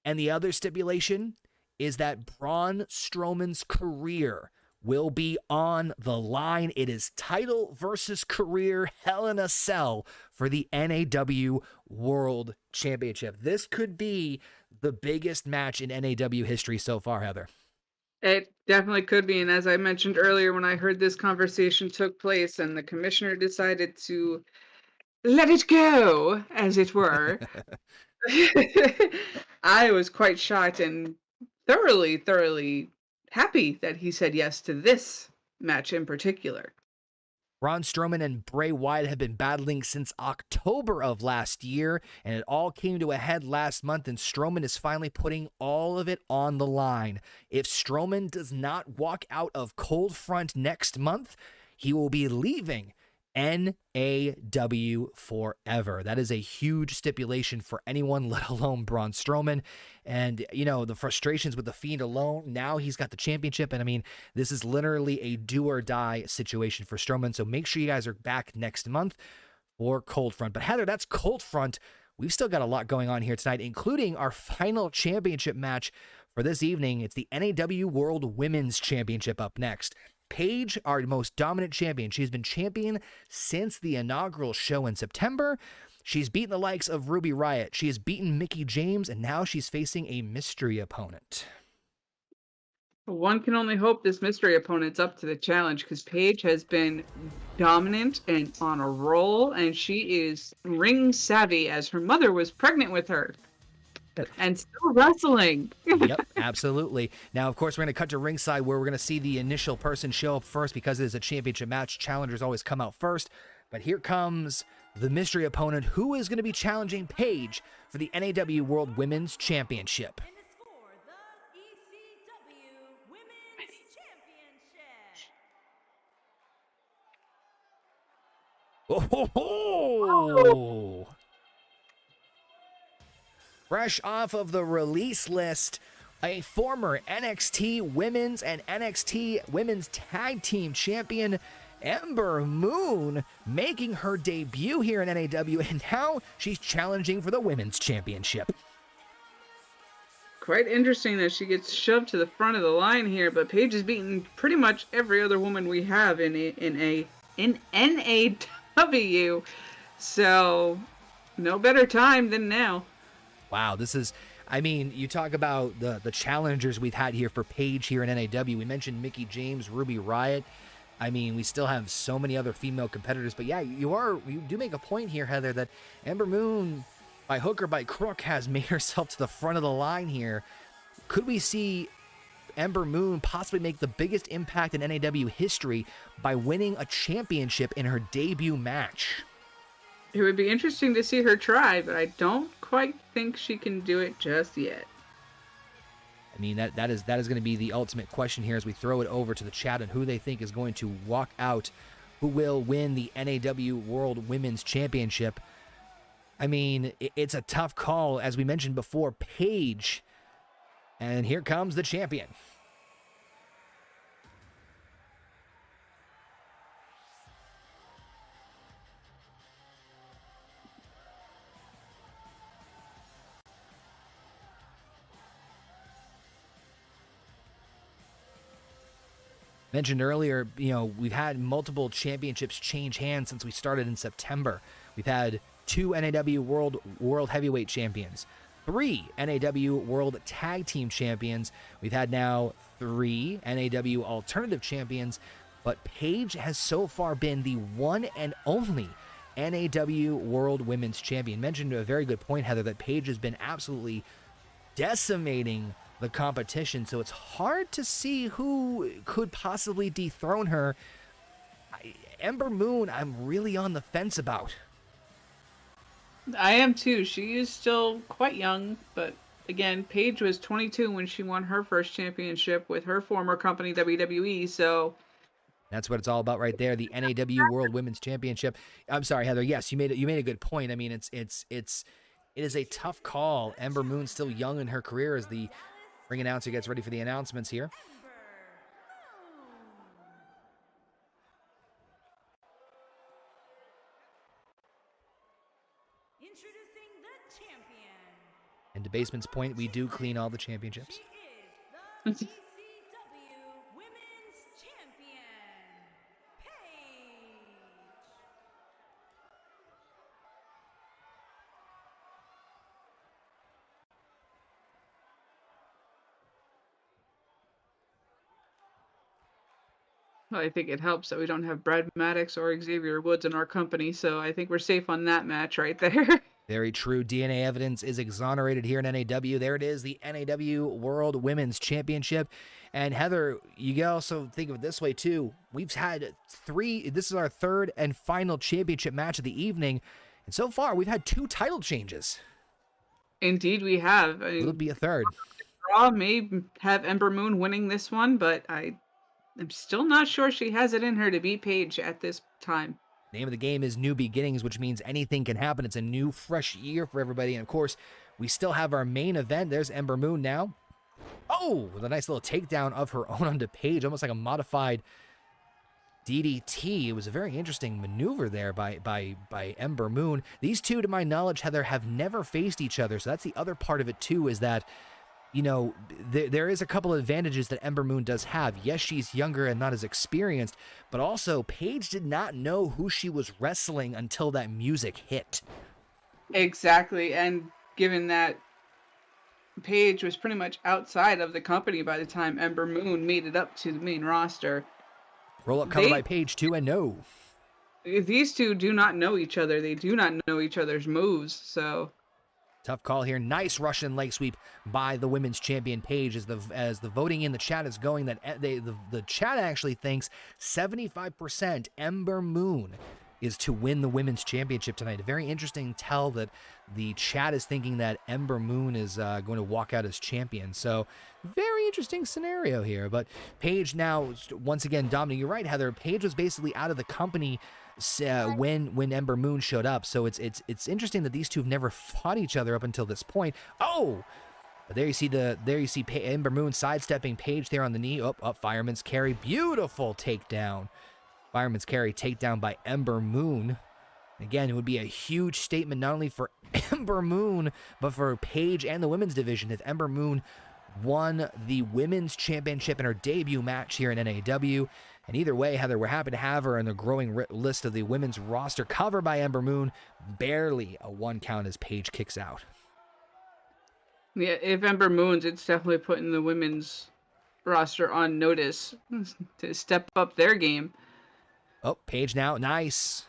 And the other stipulation is that Braun Strowman's career will be on the line. It is title versus career, Hell in a Cell for the NAW World Championship. This could be the biggest match in NAW history so far, Heather. It definitely could be. And as I mentioned earlier, when I heard this conversation took place and the commissioner decided to let it go, as it were, I was quite shocked and thoroughly happy that he said yes to this match in particular. Braun Strowman and Bray Wyatt have been battling since October of last year, and it all came to a head last month, and Strowman is finally putting all of it on the line. If Strowman does not walk out of Cold Front next month, he will be leaving NAW forever. That is a huge stipulation for anyone, let alone Braun Strowman. And, you know, the frustrations with The Fiend alone, now he's got the championship. And I mean, this is literally a do or die situation for Strowman. So make sure you guys are back next month for Cold Front. But Heather, that's Cold Front. We've still got a lot going on here tonight, including our final championship match for this evening. It's the NAW World Women's Championship up next. Paige, our most dominant champion. She's been champion since the inaugural show in September. She's beaten the likes of Ruby Riott. She has beaten Mickie James, and now she's facing a mystery opponent. One can only hope this mystery opponent's up to the challenge, because Paige has been dominant and on a roll, and she is ring savvy, as her mother was pregnant with her. And still wrestling. Yep, absolutely. Now, of course, we're going to cut to ringside, where we're going to see the initial person show up first, because it is a championship match. Challengers always come out first. But here comes the mystery opponent, who is going to be challenging Paige for the NAW World Women's Championship. And it's for the ECW Women's Championship. Oh! Fresh off of the release list, a former NXT Women's and NXT Women's Tag Team Champion, Ember Moon, making her debut here in NAW, and now she's challenging for the Women's Championship. Quite interesting that she gets shoved to the front of the line here, but Paige has beaten pretty much every other woman we have in NAW. So, no better time than now. Wow, this is, I mean, you talk about the challengers we've had here for Paige here in NAW. We mentioned Mickie James, Ruby Riott. I mean, we still have so many other female competitors. But yeah, you do make a point here, Heather, that Ember Moon, by hook or by crook, has made herself to the front of the line here. Could we see Ember Moon possibly make the biggest impact in NAW history by winning a championship in her debut match? It would be interesting to see her try, but I don't quite think she can do it just yet. I mean, that is going to be the ultimate question here as we throw it over to the chat and who they think is going to walk out, who will win the NAW World Women's Championship. I mean, it's a tough call. As we mentioned before, Paige. And here comes the champion. Mentioned earlier, you know, we've had multiple championships change hands since we started in September. We've had 2 NAW World Heavyweight Champions, 3 NAW World Tag Team Champions. We've had now 3 NAW Alternative Champions, but Paige has so far been the one and only NAW World Women's Champion. Mentioned a very good point, Heather, that Paige has been absolutely decimating the competition, so it's hard to see who could possibly dethrone her. Ember Moon, I'm really on the fence about. I am too. She is still quite young, but again, Paige was 22 when she won her first championship with her former company, WWE, so... That's what it's all about right there, the NAW World Women's Championship. I'm sorry, Heather. Yes, you made a good point. I mean, it is a tough call. Ember Moon's still young in her career as the ring announcer gets ready for the announcements here. Introducing the champion. And to Basement's point, we do clean all the championships. She is the ECW Women's Champion, Paige. Well, I think it helps that we don't have Brad Maddox or Xavier Woods in our company, so I think we're safe on that match right there. Very true. DNA evidence is exonerated here in NAW. There it is, the NAW World Women's Championship. And Heather, you can also think of it this way too. We've had this is our third and final championship match of the evening. And so far, we've had 2 title changes. Indeed, we have. Will it be a third? Raw may have Ember Moon winning this one, but I'm still not sure she has it in her to beat Paige at this time. Name of the game is New Beginnings, which means anything can happen. It's a new, fresh year for everybody. And, of course, we still have our main event. There's Ember Moon now. Oh, with a nice little takedown of her own onto Paige, almost like a modified DDT. It was a very interesting maneuver there by Ember Moon. These two, to my knowledge, Heather, have never faced each other. So that's the other part of it, too, is that, you know, there is a couple of advantages that Ember Moon does have. Yes, she's younger and not as experienced, but also Paige did not know who she was wrestling until that music hit. Exactly, and given that Paige was pretty much outside of the company by the time Ember Moon made it up to the main roster. Roll-up cover by Paige, too, and no. These two do not know each other. They do not know each other's moves, so... Tough call here. Nice Russian leg sweep by the women's champion Paige as the voting in the chat is going. That the chat actually thinks 75% Ember Moon is to win the women's championship tonight. A very interesting tell that the chat is thinking that Ember Moon is going to walk out as champion. So very interesting scenario here. But Paige now once again dominating. You're right, Heather. Paige was basically out of the company when Ember Moon showed up. So it's interesting that these two have never fought each other up until this point. Oh, but there you see Ember Moon sidestepping Paige there on the knee. Up fireman's carry, beautiful takedown. Fireman's carry takedown by Ember Moon. Again, it would be a huge statement not only for Ember Moon but for Paige and the women's division if Ember Moon won the women's championship in her debut match here in NAW. And either way, Heather, we're happy to have her in the growing list of the women's roster. Covered by Ember Moon, barely a 1 count as Paige kicks out. Yeah, if Ember Moon's, it's definitely putting the women's roster on notice to step up their game. Oh, Paige now, nice.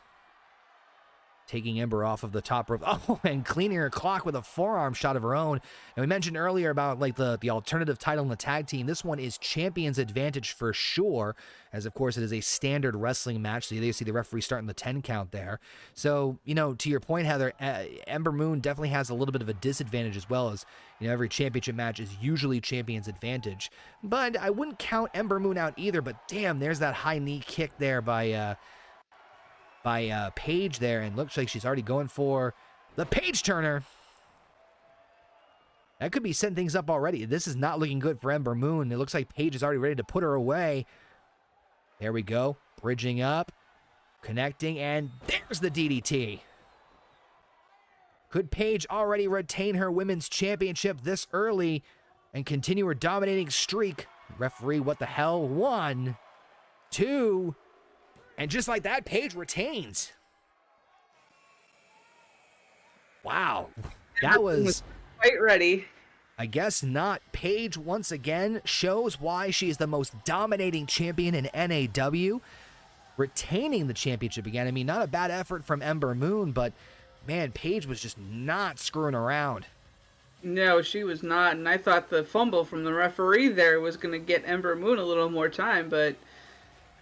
Taking Ember off of the top rope. Oh, and cleaning her clock with a forearm shot of her own. And we mentioned earlier about like the alternative title in the tag team. This one is champion's advantage for sure, as of course it is a standard wrestling match. So you see the referee starting the 10 count there. So, you know, to your point, Heather, Ember Moon definitely has a little bit of a disadvantage as well, as, you know, every championship match is usually champion's advantage. But I wouldn't count Ember Moon out either. But damn, there's that high knee kick there by Paige there, and looks like she's already going for the Paige turner. That could be setting things up already. This is not looking good for Ember Moon. It looks like Paige is already ready to put her away. There we go. Bridging up, connecting, and there's the DDT. Could Paige already retain her women's championship this early and continue her dominating streak? Referee, what the hell? 1, 2... And just like that, Paige retains. Wow. That was quite ready. I guess not. Paige, once again, shows why she is the most dominating champion in NAW. Retaining the championship again. I mean, not a bad effort from Ember Moon, but, man, Paige was just not screwing around. No, she was not. And I thought the fumble from the referee there was going to get Ember Moon a little more time, but...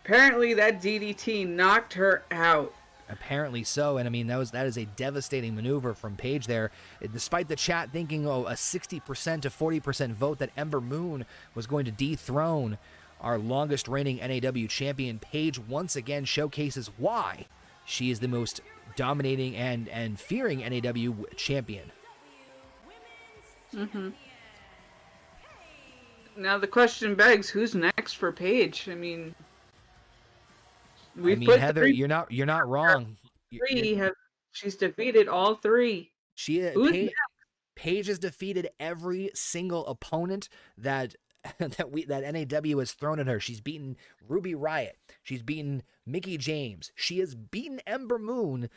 apparently that DDT knocked her out. Apparently so, and I mean that is a devastating maneuver from Paige there. Despite the chat thinking, a 60% to 40% vote that Ember Moon was going to dethrone our longest reigning NAW champion, Paige once again showcases why she is the most dominating and fearing NAW champion. Mm-hmm. Now the question begs, who's next for Paige? I mean, Heather, you're not wrong. She's defeated all 3. Paige has defeated every single opponent that NAW has thrown at her. She's beaten Ruby Riott. She's beaten Mickie James. She has beaten Ember Moon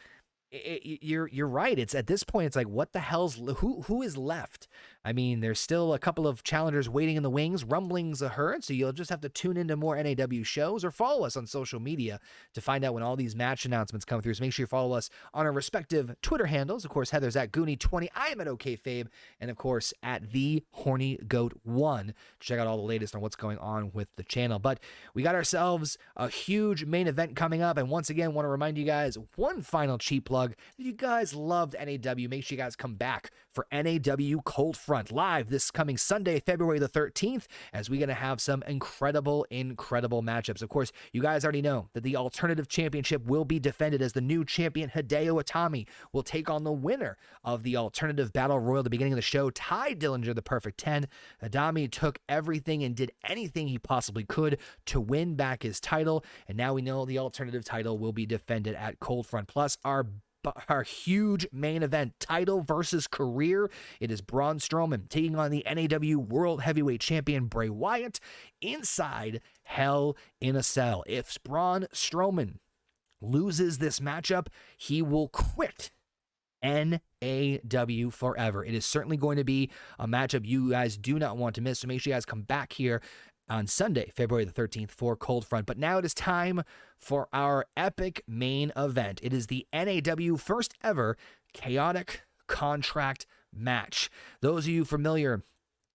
you're right. It's at this point, it's like, what the hell's who is left? I mean, there's still a couple of challengers waiting in the wings. Rumblings are heard, so you'll just have to tune into more NAW shows or follow us on social media to find out when all these match announcements come through. So make sure you follow us on our respective Twitter handles. Of course, Heather's at Goonie20. I am at OKFabe, and of course at the Horny Goat 1. Check out all the latest on what's going on with the channel. But we got ourselves a huge main event coming up, and once again, want to remind you guys one final cheap plug. If you guys loved NAW, make sure you guys come back for NAW Cold Front live this coming Sunday, February the 13th, as we're going to have some incredible matchups. Of course, you guys already know that the Alternative Championship will be defended as the new champion Hideo Itami will take on the winner of the Alternative Battle Royal at the beginning of the show, Ty Dillinger, the Perfect 10. Itami took everything and did anything he possibly could to win back his title, and now we know the Alternative title will be defended at Cold Front. Plus, our huge main event, title versus career. It is Braun Strowman taking on the NAW World Heavyweight Champion Bray Wyatt inside Hell in a Cell. If Braun Strowman loses this matchup, he will quit NAW forever. It is certainly going to be a matchup you guys do not want to miss, so make sure you guys come back here on Sunday, February the 13th for Cold Front. But now it is time for our epic main event. It is the NAW first ever chaotic contract match. Those of you familiar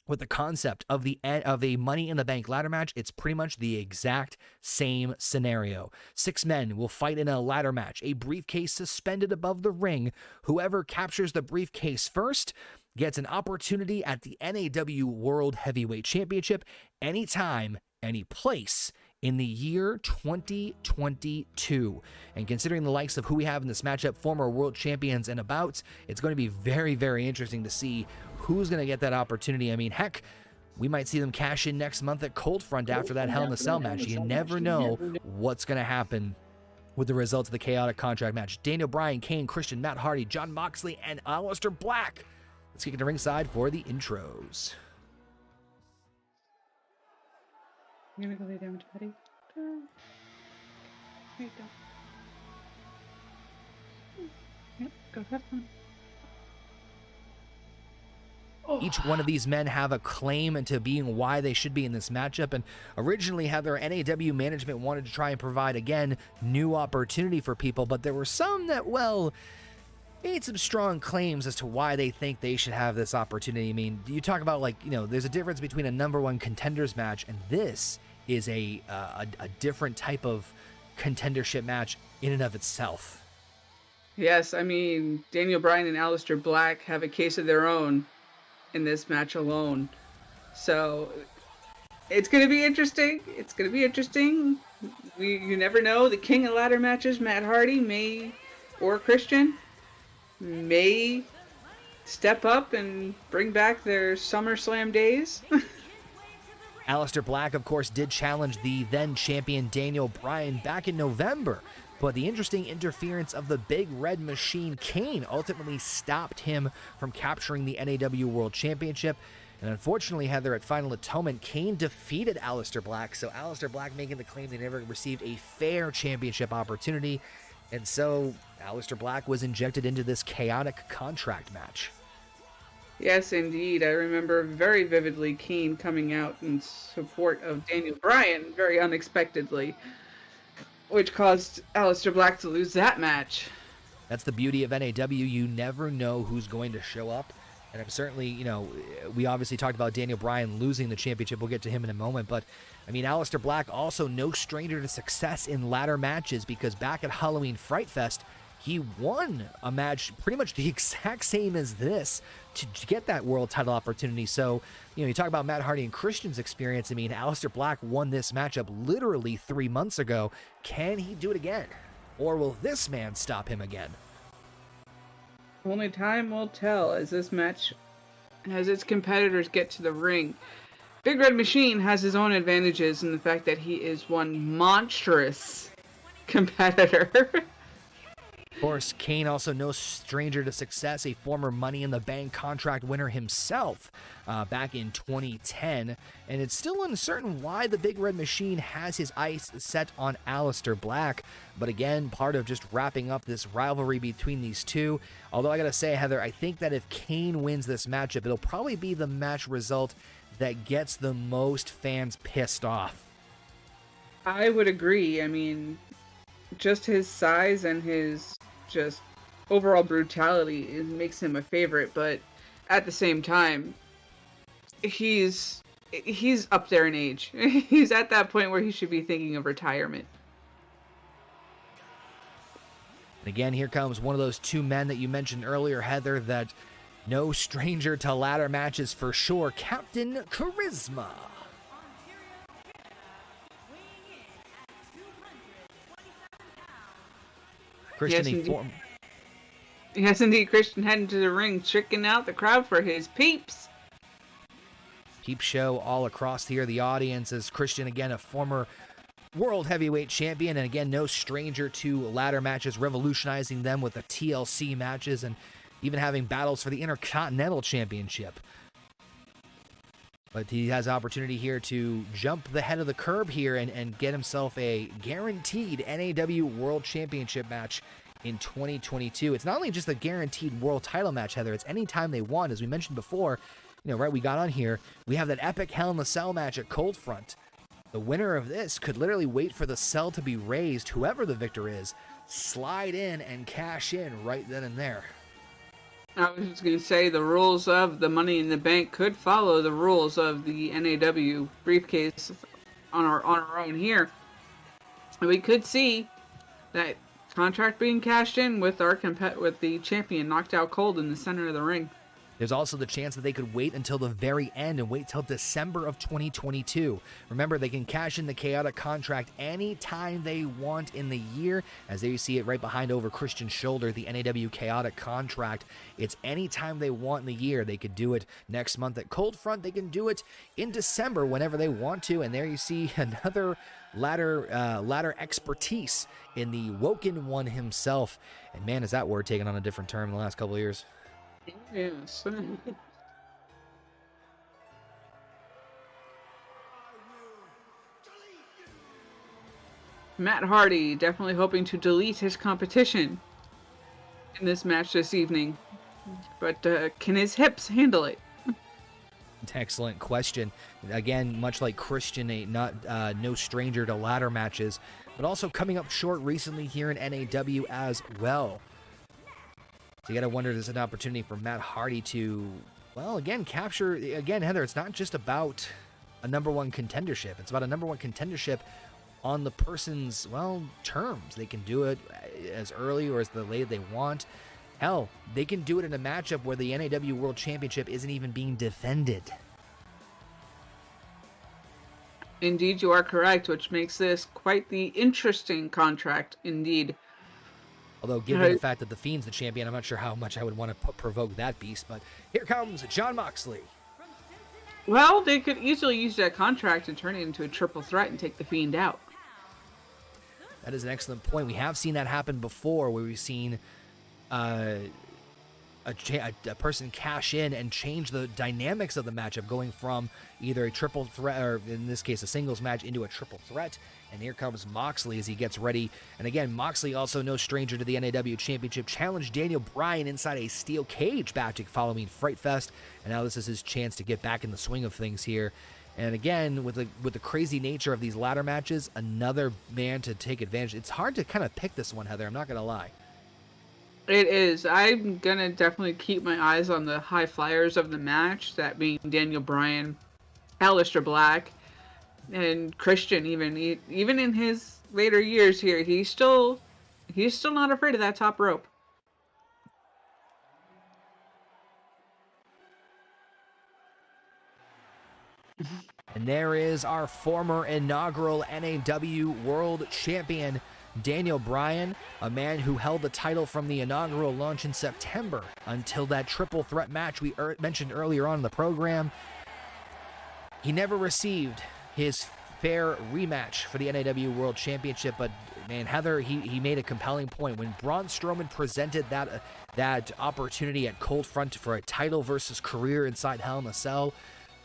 with the concept of a Money in the Bank ladder match, it's pretty much the exact same scenario. 6 men will fight in a ladder match, a briefcase suspended above the ring. Whoever captures the briefcase first gets an opportunity at the NAW World Heavyweight Championship anytime, any place in the year 2022. And considering the likes of who we have in this matchup, former world champions and abouts, it's going to be very, very interesting to see who's going to get that opportunity. I mean, heck, we might see them cash in next month at Cold Front after that Hell in a Cell match. You never know what's going to happen with the results of the chaotic contract match. Daniel Bryan, Kane, Christian, Matt Hardy, Jon Moxley, and Aleister Black. Let's kick it to ringside for the intros. I'm gonna go lay down with Patty. There you go. Yep, go have fun. Each one of these men have a claim into being why they should be in this matchup, and originally had their NAW management wanted to try and provide, again, new opportunity for people, but there were some that, well, made some strong claims as to why they think they should have this opportunity. I mean, you talk about, like, you know, there's a difference between a #1 contenders match, and this is a different type of contendership match in and of itself. Yes, I mean, Daniel Bryan and Aleister Black have a case of their own in this match alone. So it's going to be interesting. It's going to be interesting. You never know. The king of ladder matches, Matt Hardy, or Christian, may step up and bring back their SummerSlam days. Aleister Black, of course, did challenge the then champion Daniel Bryan back in November, but the interesting interference of the Big Red Machine, Kane, ultimately stopped him from capturing the NAW World Championship. And unfortunately, Heather, at Final Atonement, Kane defeated Aleister Black, so Aleister Black making the claim they never received a fair championship opportunity, and so Aleister Black was injected into this chaotic contract match. Yes, indeed. I remember very vividly Kane coming out in support of Daniel Bryan very unexpectedly, which caused Aleister Black to lose that match. That's the beauty of NAW. You never know who's going to show up. And I'm certainly, you know, we obviously talked about Daniel Bryan losing the championship. We'll get to him in a moment. But, I mean, Aleister Black also no stranger to success in ladder matches, because back at Halloween Fright Fest, he won a match pretty much the exact same as this to get that world title opportunity. So, you know, you talk about Matt Hardy and Christian's experience. I mean, Aleister Black won this matchup literally 3 months ago. Can he do it again? Or will this man stop him again? Only time will tell as this match, as its competitors get to the ring. Big Red Machine has his own advantages in the fact that he is one monstrous competitor. Of course, Kane also no stranger to success, a former Money in the Bank contract winner himself back in 2010. And it's still uncertain why the Big Red Machine has his eyes set on Aleister Black. But again, part of just wrapping up this rivalry between these two. Although I gotta say, Heather, I think that if Kane wins this matchup, it'll probably be the match result that gets the most fans pissed off. I would agree. I mean, just his size and his just overall brutality, it makes him a favorite, but at the same time, he's up there in age. He's at that point where he should be thinking of retirement. And again, here comes one of those two men that you mentioned earlier, Heather, that no stranger to ladder matches for sure, Captain Charisma. Christian, yes, indeed. Christian heading to the ring, tricking out the crowd for his peeps. Peep show all across here. The audience is Christian, again, a former world heavyweight champion, and again, no stranger to ladder matches, revolutionizing them with the TLC matches and even having battles for the Intercontinental Championship. But he has an opportunity here to jump the head of the curb here and get himself a guaranteed NAW World Championship match in 2022. It's not only just a guaranteed world title match, Heather, it's anytime they want. As we mentioned before, right, we got on here, we have that epic Hell in a Cell match at Cold Front. The winner of this could literally wait for the cell to be raised, whoever the victor is, slide in and cash in right then and there. I was just going to say the rules of the Money in the Bank could follow the rules of the NAW briefcase on our own here. And we could see that contract being cashed in with with the champion knocked out cold in the center of the ring. There's also the chance that they could wait until the very end and wait till December of 2022. Remember, they can cash in the chaotic contract anytime they want in the year. As there you see it right behind over Christian's shoulder, the NAW chaotic contract. It's anytime they want in the year. They could do it next month at Cold Front. They can do it in December whenever they want to. And there you see another ladder expertise in the Woken One himself. And man, is that word taken on a different term in the last couple of years. Yes. Matt Hardy definitely hoping to delete his competition in this match this evening. But can his hips handle it? Excellent question. Again, much like Christian, no stranger to ladder matches, but also coming up short recently here in NAW as well. So you got to wonder, there's an opportunity for Matt Hardy to, well, again, capture, again, Heather, it's not just about a number one contendership. It's about a number one contendership on the person's, well, terms. They can do it as early or as late they want. Hell, they can do it in a matchup where the NAW World Championship isn't even being defended. Indeed, you are correct, which makes this quite the interesting contract indeed. Although, given the fact that The Fiend's the champion, I'm not sure how much I would want to provoke that beast. But here comes Jon Moxley. Well, they could easily use that contract and turn it into a triple threat and take The Fiend out. That is an excellent point. We have seen that happen before, where we've seen a person cash in and change the dynamics of the matchup, going from either a triple threat, or in this case a singles match, into a triple threat. And here comes Moxley as he gets ready. And again, Moxley, also no stranger to the NAW Championship, challenged Daniel Bryan inside a steel cage match following Fright Fest. And now this is his chance to get back in the swing of things here. And again, with the crazy nature of these ladder matches, another man to take advantage. It's hard to kind of pick this one, Heather, I'm not going to lie. It is. I'm going to definitely keep my eyes on the high flyers of the match, that being Daniel Bryan, Aleister Black, and Christian. Even in his later years here, he's still not afraid of that top rope. And there is our former inaugural NAW World Champion, Daniel Bryan, a man who held the title from the inaugural launch in September until that triple threat match we mentioned earlier on in the program. He never received his fair rematch for the NAW World Championship, but man, Heather, he made a compelling point. When Braun Strowman presented that opportunity at Cold Front for a title versus career inside Hell in a Cell,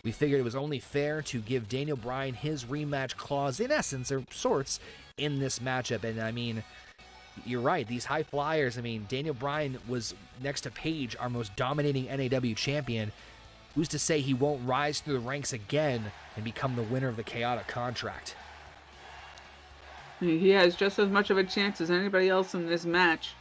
we figured it was only fair to give Daniel Bryan his rematch clause, in essence, or sorts, in this matchup. And I mean, you're right, these high flyers, I mean, Daniel Bryan was, next to Paige, our most dominating NAW champion. Who's to say he won't rise through the ranks again and become the winner of the Chaotic contract? He has just as much of a chance as anybody else in this match.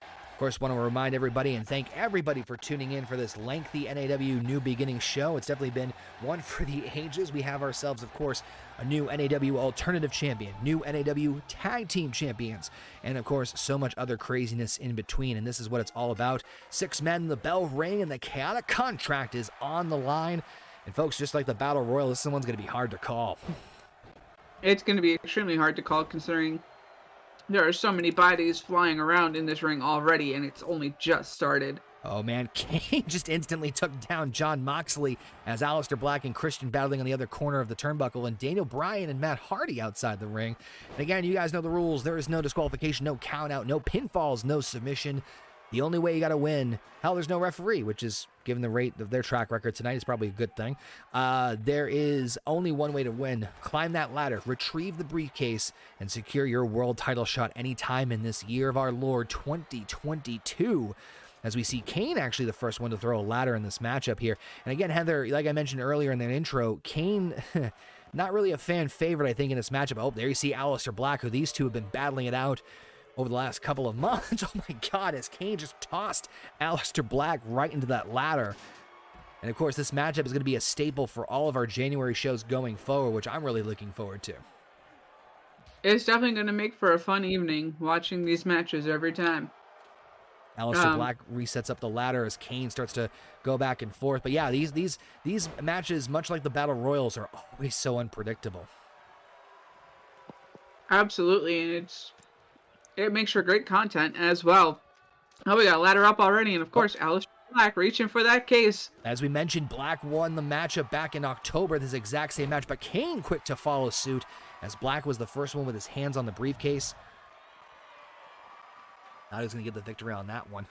Of course, want to remind everybody and thank everybody for tuning in for this lengthy NAW New Beginning show. It's definitely been one for the ages. We have ourselves, of course, a new NAW Alternative Champion, new NAW Tag Team Champions, and, of course, so much other craziness in between. And this is what it's all about. 6 men, the bell ring, and the Chaotic contract is on the line. And, folks, just like the Battle Royal, this one's going to be hard to call. It's going to be extremely hard to call, considering there are so many bodies flying around in this ring already, and it's only just started. Oh, man, Kane just instantly took down Jon Moxley as Aleister Black and Christian battling on the other corner of the turnbuckle, and Daniel Bryan and Matt Hardy outside the ring. And again, you guys know the rules. There is no disqualification, no count out, no pinfalls, no submission. The only way you got to win, hell, there's no referee, which is, given the rate of their track record tonight, is probably a good thing. There is only one way to win. Climb that ladder, retrieve the briefcase, and secure your world title shot anytime in this year of our Lord 2022. As we see Kane actually the first one to throw a ladder in this matchup here. And again, Heather, like I mentioned earlier in the intro, Kane, not really a fan favorite, I think, in this matchup. Oh, there you see Aleister Black, who these two have been battling it out over the last couple of months. Oh my God, as Kane just tossed Aleister Black right into that ladder. And of course, this matchup is going to be a staple for all of our January shows going forward, which I'm really looking forward to. It's definitely going to make for a fun evening watching these matches every time. Aleister Black resets up the ladder as Kane starts to go back and forth. But yeah, these matches, much like the Battle Royals, are always so unpredictable. Absolutely, and it makes for great content as well. Oh, we got a ladder up already, and of course, Aleister Black reaching for that case. As we mentioned, Black won the matchup back in October, this exact same match, but Kane quick to follow suit as Black was the first one with his hands on the briefcase. Now he's going to get the victory on that one.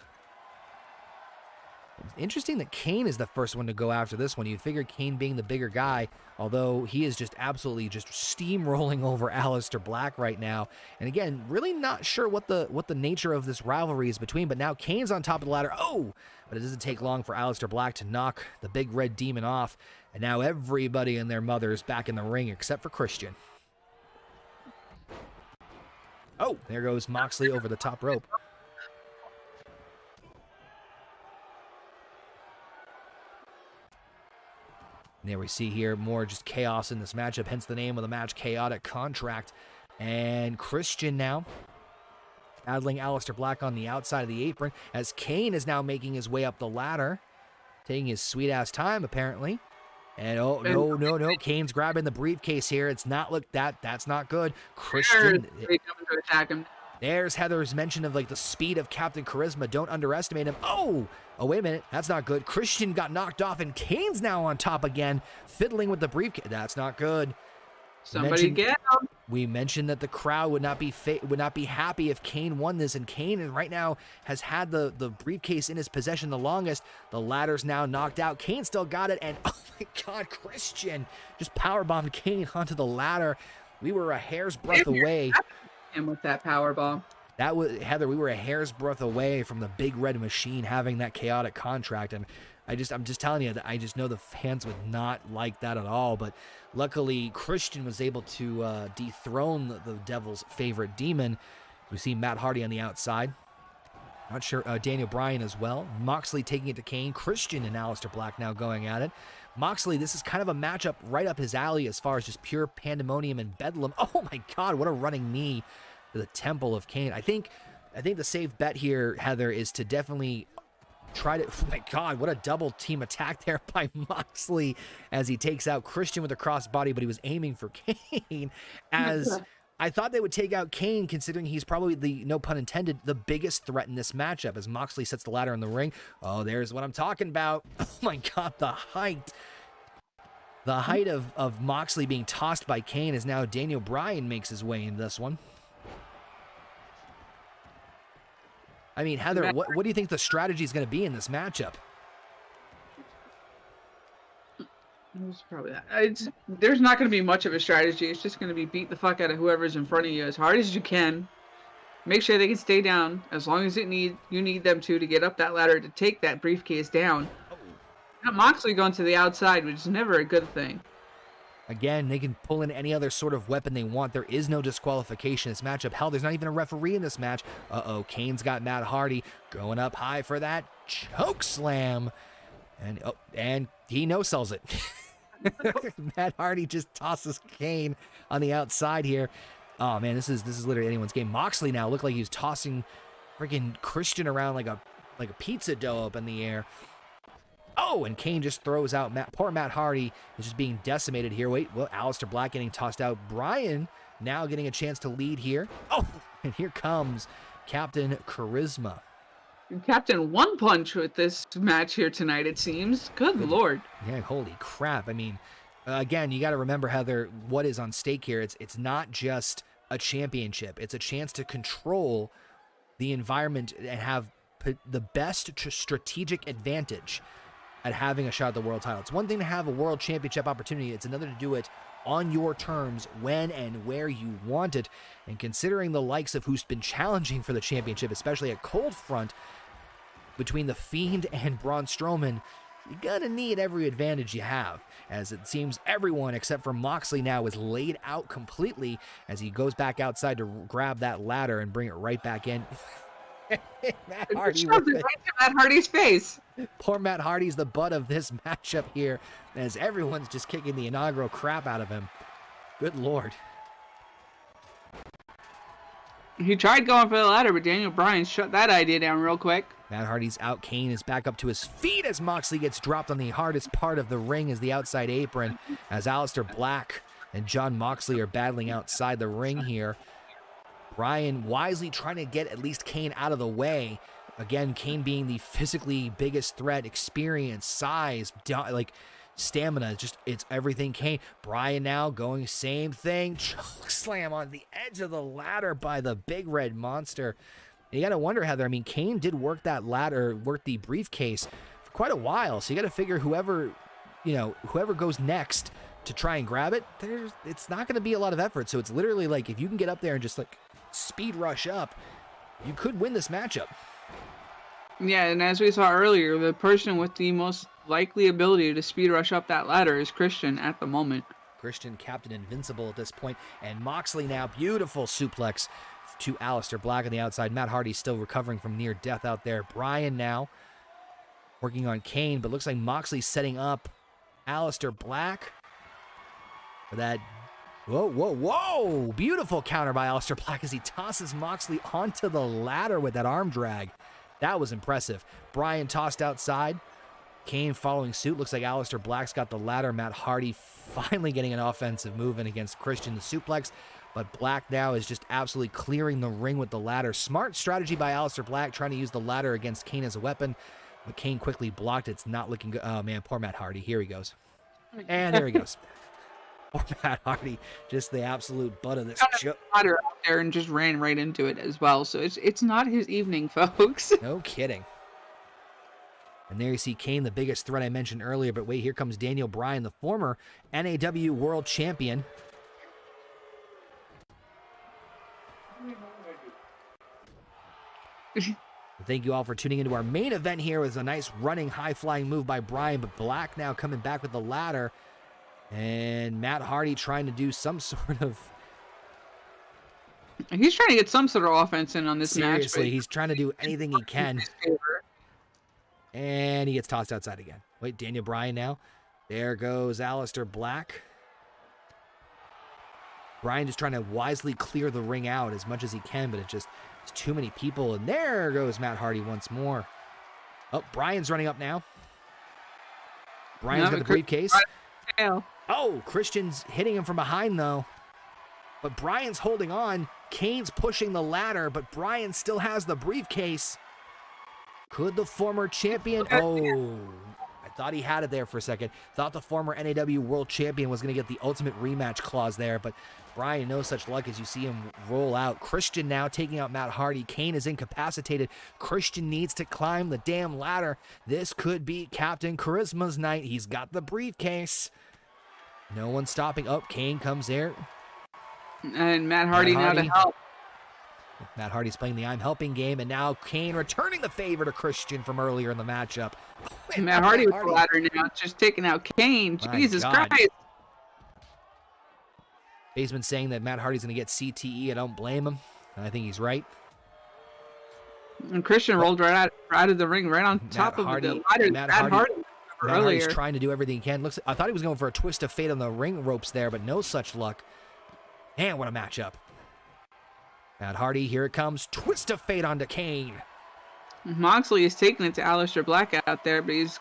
Interesting that Kane is the first one to go after this one. You'd figure Kane being the bigger guy, although he is just absolutely just steamrolling over Aleister Black right now. And again, really not sure what the nature of this rivalry is between, but now Kane's on top of the ladder. Oh, but it doesn't take long for Aleister Black to knock the big red demon off. And now everybody and their mother's back in the ring except for Christian. Oh, there goes Moxley over the top rope. There we see here more just chaos in this matchup, hence the name of the match, Chaotic Contract. And Christian now battling Aleister Black on the outside of the apron as Kane is now making his way up the ladder, taking his sweet-ass time, apparently. And oh, no, Kane's grabbing the briefcase here. It's not, look, that's not good. Christian, there's Heather's mention of like the speed of Captain Charisma. Don't underestimate him. Oh, wait a minute. That's not good. Christian got knocked off and Kane's now on top again, fiddling with the briefcase. That's not good. Somebody get him. We mentioned that the crowd would not be happy if Kane won this, and Kane right now has had the briefcase in his possession the longest. The ladder's now knocked out. Kane still got it, and oh my God, Christian just powerbombed Kane onto the ladder. We were a hair's breadth away. And with that powerbomb. That was, Heather, we were a hair's breadth away from the big red machine having that Chaotic Contract, and I'm just telling you that I just know the fans would not like that at all. But luckily, Christian was able to dethrone the Devil's favorite demon. We see Matt Hardy on the outside. Not sure, Daniel Bryan as well. Moxley taking it to Kane. Christian and Aleister Black now going at it. Moxley, this is kind of a matchup right up his alley as far as just pure pandemonium and bedlam. Oh my God, what a running knee to the temple of Kane. I think the safe bet here, Heather, is to definitely try to, oh my God, what a double team attack there by Moxley as he takes out Christian with a crossbody, but he was aiming for Kane. As I thought they would take out Kane, considering he's probably the, no pun intended, the biggest threat in this matchup as Moxley sets the ladder in the ring. Oh, there's what I'm talking about. Oh my God, the height. The height of Moxley being tossed by Kane is now Daniel Bryan makes his way into this one. I mean, Heather, what do you think the strategy is going to be in this matchup? It's probably that. There's not going to be much of a strategy. It's just going to be beat the fuck out of whoever's in front of you as hard as you can. Make sure they can stay down as long as you need them to get up that ladder to take that briefcase down. Got Moxley going to the outside, which is never a good thing. Again, they can pull in any other sort of weapon they want. There is no disqualification in this matchup. Hell, there's not even a referee in this match. Uh-oh, Kane's got Matt Hardy going up high for that choke slam. And he no-sells it. Matt Hardy just tosses Kane on the outside here. Oh, man, this is literally anyone's game. Moxley now looked like he was tossing freaking Christian around like a pizza dough up in the air. Oh, and Kane just throws out poor Matt Hardy is just being decimated here. Wait, well, Aleister Black getting tossed out. Bryan now getting a chance to lead here. Oh, and here comes Captain Charisma. Captain One Punch with this match here tonight, it seems. Good Lord. Yeah, holy crap. I mean, again, you got to remember, Heather, what is on stake here. It's not just a championship. It's a chance to control the environment and have the best strategic advantage at having a shot at the world title. It's one thing to have a world championship opportunity. It's another to do it on your terms when and where you want it. And considering the likes of who's been challenging for the championship, especially at Cold Front, between The Fiend and Braun Strowman, you're gonna need every advantage you have, as it seems everyone except for Moxley now is laid out completely as he goes back outside to grab that ladder and bring it right back in. Matt Hardy right to Matt Hardy's face. Poor Matt Hardy's the butt of this matchup here, as everyone's just kicking the inaugural crap out of him. Good Lord. He tried going for the ladder, but Daniel Bryan shut that idea down real quick. Matt Hardy's out. Kane is back up to his feet as Moxley gets dropped on the hardest part of the ring is the outside apron, as Aleister Black and Jon Moxley are battling outside the ring here. Bryan wisely trying to get at least Kane out of the way. Again, Kane being the physically biggest threat, experience, size, stamina, it's everything Kane. Bryan now going same thing, choke slam on the edge of the ladder by the big red monster. You got to wonder, Heather, I mean, Kane did work that ladder, work the briefcase for quite a while, so you got to figure whoever goes next to try and grab it, it's not going to be a lot of effort. So it's literally like if you can get up there and just speed rush up, you could win this matchup. Yeah, and as we saw earlier, the person with the most likely ability to speed rush up that ladder is Christian at the moment. Christian, Captain Invincible at this point, and Moxley now, beautiful suplex to Aleister Black on the outside. Matt Hardy still recovering from near death out there. Bryan now working on Kane, but looks like Moxley's setting up Aleister Black for that. Whoa. Beautiful counter by Aleister Black as he tosses Moxley onto the ladder with that arm drag. That was impressive. Bryan tossed outside. Kane following suit. Looks like Aleister Black's got the ladder. Matt Hardy finally getting an offensive move in against Christian, the suplex. But Black now is just absolutely clearing the ring with the ladder. Smart strategy by Aleister Black, trying to use the ladder against Kane as a weapon. But Kane quickly blocked. It's not looking good. Oh, man, poor Matt Hardy. Here he goes. And there he goes. Poor Matt Hardy, just the absolute butt of this joke. Ladder out there and just ran right into it as well. So it's not his evening, folks. No kidding. And there you see Kane, the biggest threat I mentioned earlier. But wait, here comes Daniel Bryan, the former NAW World Champion. Thank you all for tuning into our main event here with a nice running, high-flying move by Bryan. But Black now coming back with the ladder. And Matt Hardy trying to do some sort of... He's trying to get some sort of offense in on this match. Seriously, he's trying to do anything he can. And he gets tossed outside again. Wait, Daniel Bryan now. There goes Aleister Black. Bryan just trying to wisely clear the ring out as much as he can, but it's too many people. And there goes Matt Hardy once more. Oh, Bryan's running up now. Bryan's got the briefcase. Oh, Christian's hitting him from behind, though. But Bryan's holding on. Kane's pushing the ladder, but Bryan still has the briefcase. Could the former champion... Oh, I thought he had it there for a second. Thought the former NAW World Champion was going to get the ultimate rematch clause there, but Bryan, no such luck as you see him roll out. Christian now taking out Matt Hardy. Kane is incapacitated. Christian needs to climb the damn ladder. This could be Captain Charisma's night. He's got the briefcase. No one stopping. Oh, Kane comes there. And Matt Hardy now to help. Matt Hardy's playing the I'm helping game, and now Kane returning the favor to Christian from earlier in the matchup. Matt Hardy with the ladder now, just taking out Kane. Jesus Christ. Baseman saying that Matt Hardy's going to get CTE. I don't blame him. I think he's right. And Christian rolled right out of the ring, right on top of the ladder. Matt Hardy's trying to do everything he can. I thought he was going for a twist of fate on the ring ropes there, but no such luck. Man, what a matchup. Matt Hardy, here it comes. Twist of fate onto Kane. Moxley is taking it to Aleister Black out there, but he's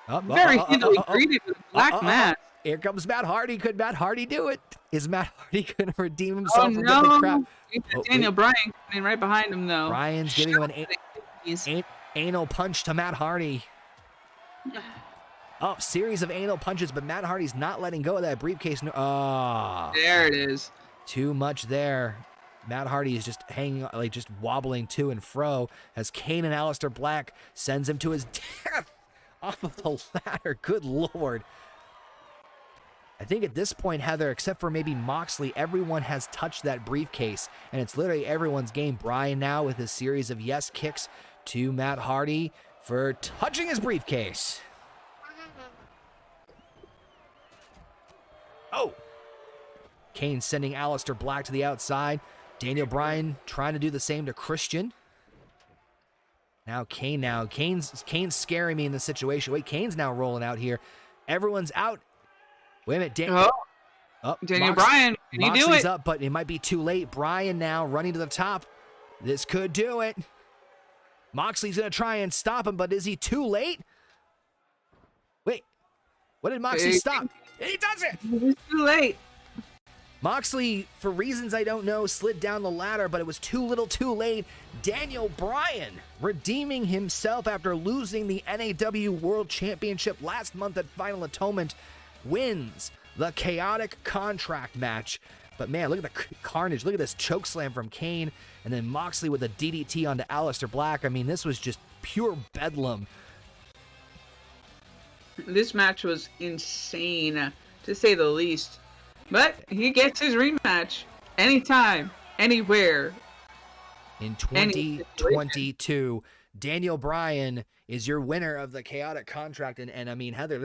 very easily greeted with Black Mass. Here comes Matt Hardy. Could Matt Hardy do it? Is Matt Hardy going to redeem himself from no. getting the crap? Daniel Bryan coming right behind him, though. Bryan's giving him an anal punch to Matt Hardy. Oh, series of anal punches, but Matt Hardy's not letting go of that briefcase. Oh. There it is. Too much there. Matt Hardy is just hanging, like just wobbling to and fro as Kane and Aleister Black sends him to his death off of the ladder. Good Lord. I think at this point, Heather, except for maybe Moxley, everyone has touched that briefcase, and it's literally everyone's game. Bryan now with his series of yes kicks to Matt Hardy for touching his briefcase. Oh! Kane sending Aleister Black to the outside. Daniel Bryan trying to do the same to Christian. Now Kane's scaring me in this situation. Wait, Kane's now rolling out here. Everyone's out. Wait a minute. Daniel Bryan, can you do Moxley's it? up, but it might be too late. Bryan now running to the top. This could do it. Moxley's going to try and stop him, but is he too late? Wait. What did Moxley stop? He does it! It's too late. Moxley, for reasons I don't know, slid down the ladder, but it was too little too late. Daniel Bryan redeeming himself after losing the NAW World Championship last month at Final Atonement, wins the chaotic contract match. But man, look at the carnage. Look at this chokeslam from Kane, and then Moxley with a DDT onto Aleister Black. I mean, this was just pure bedlam. This match was insane, to say the least. But he gets his rematch anytime, anywhere. In 2022, Daniel Bryan is your winner of the chaotic contract. And I mean, Heather,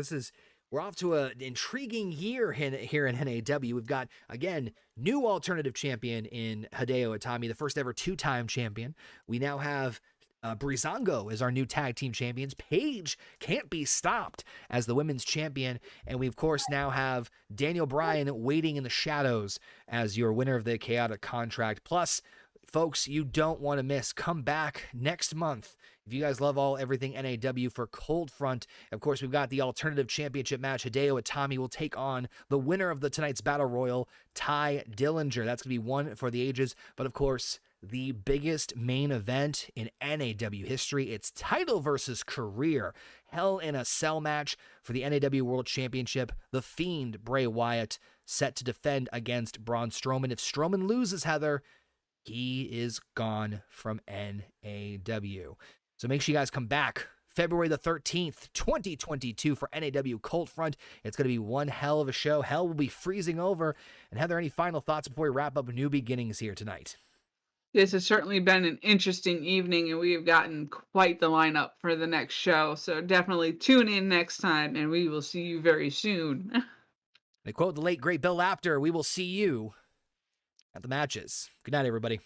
we're off to an intriguing year here in NAW. We've got, again, new alternative champion in Hideo Itami, the first ever two-time champion. We now have Breezango is our new tag team champions. Paige can't be stopped as the women's champion. And we, of course, now have Daniel Bryan waiting in the shadows as your winner of the chaotic contract. Plus, folks, you don't want to miss. Come back next month. If you guys love everything NAW for Cold Front, of course, we've got the Alternative Championship match. Hideo Itami will take on the winner of tonight's Battle Royal, Ty Dillinger. That's going to be one for the ages. But, of course, the biggest main event in NAW history. It's title versus career. Hell in a Cell match for the NAW World Championship. The Fiend, Bray Wyatt, set to defend against Braun Strowman. If Strowman loses, Heather, he is gone from NAW. So make sure you guys come back February the 13th, 2022 for NAW Cold Front. It's going to be one hell of a show. Hell will be freezing over. And Heather, any final thoughts before we wrap up New Beginnings here tonight? This has certainly been an interesting evening, and we have gotten quite the lineup for the next show. So definitely tune in next time, and we will see you very soon. To quote the late, great Bill Apter, we will see you at the matches. Good night, everybody.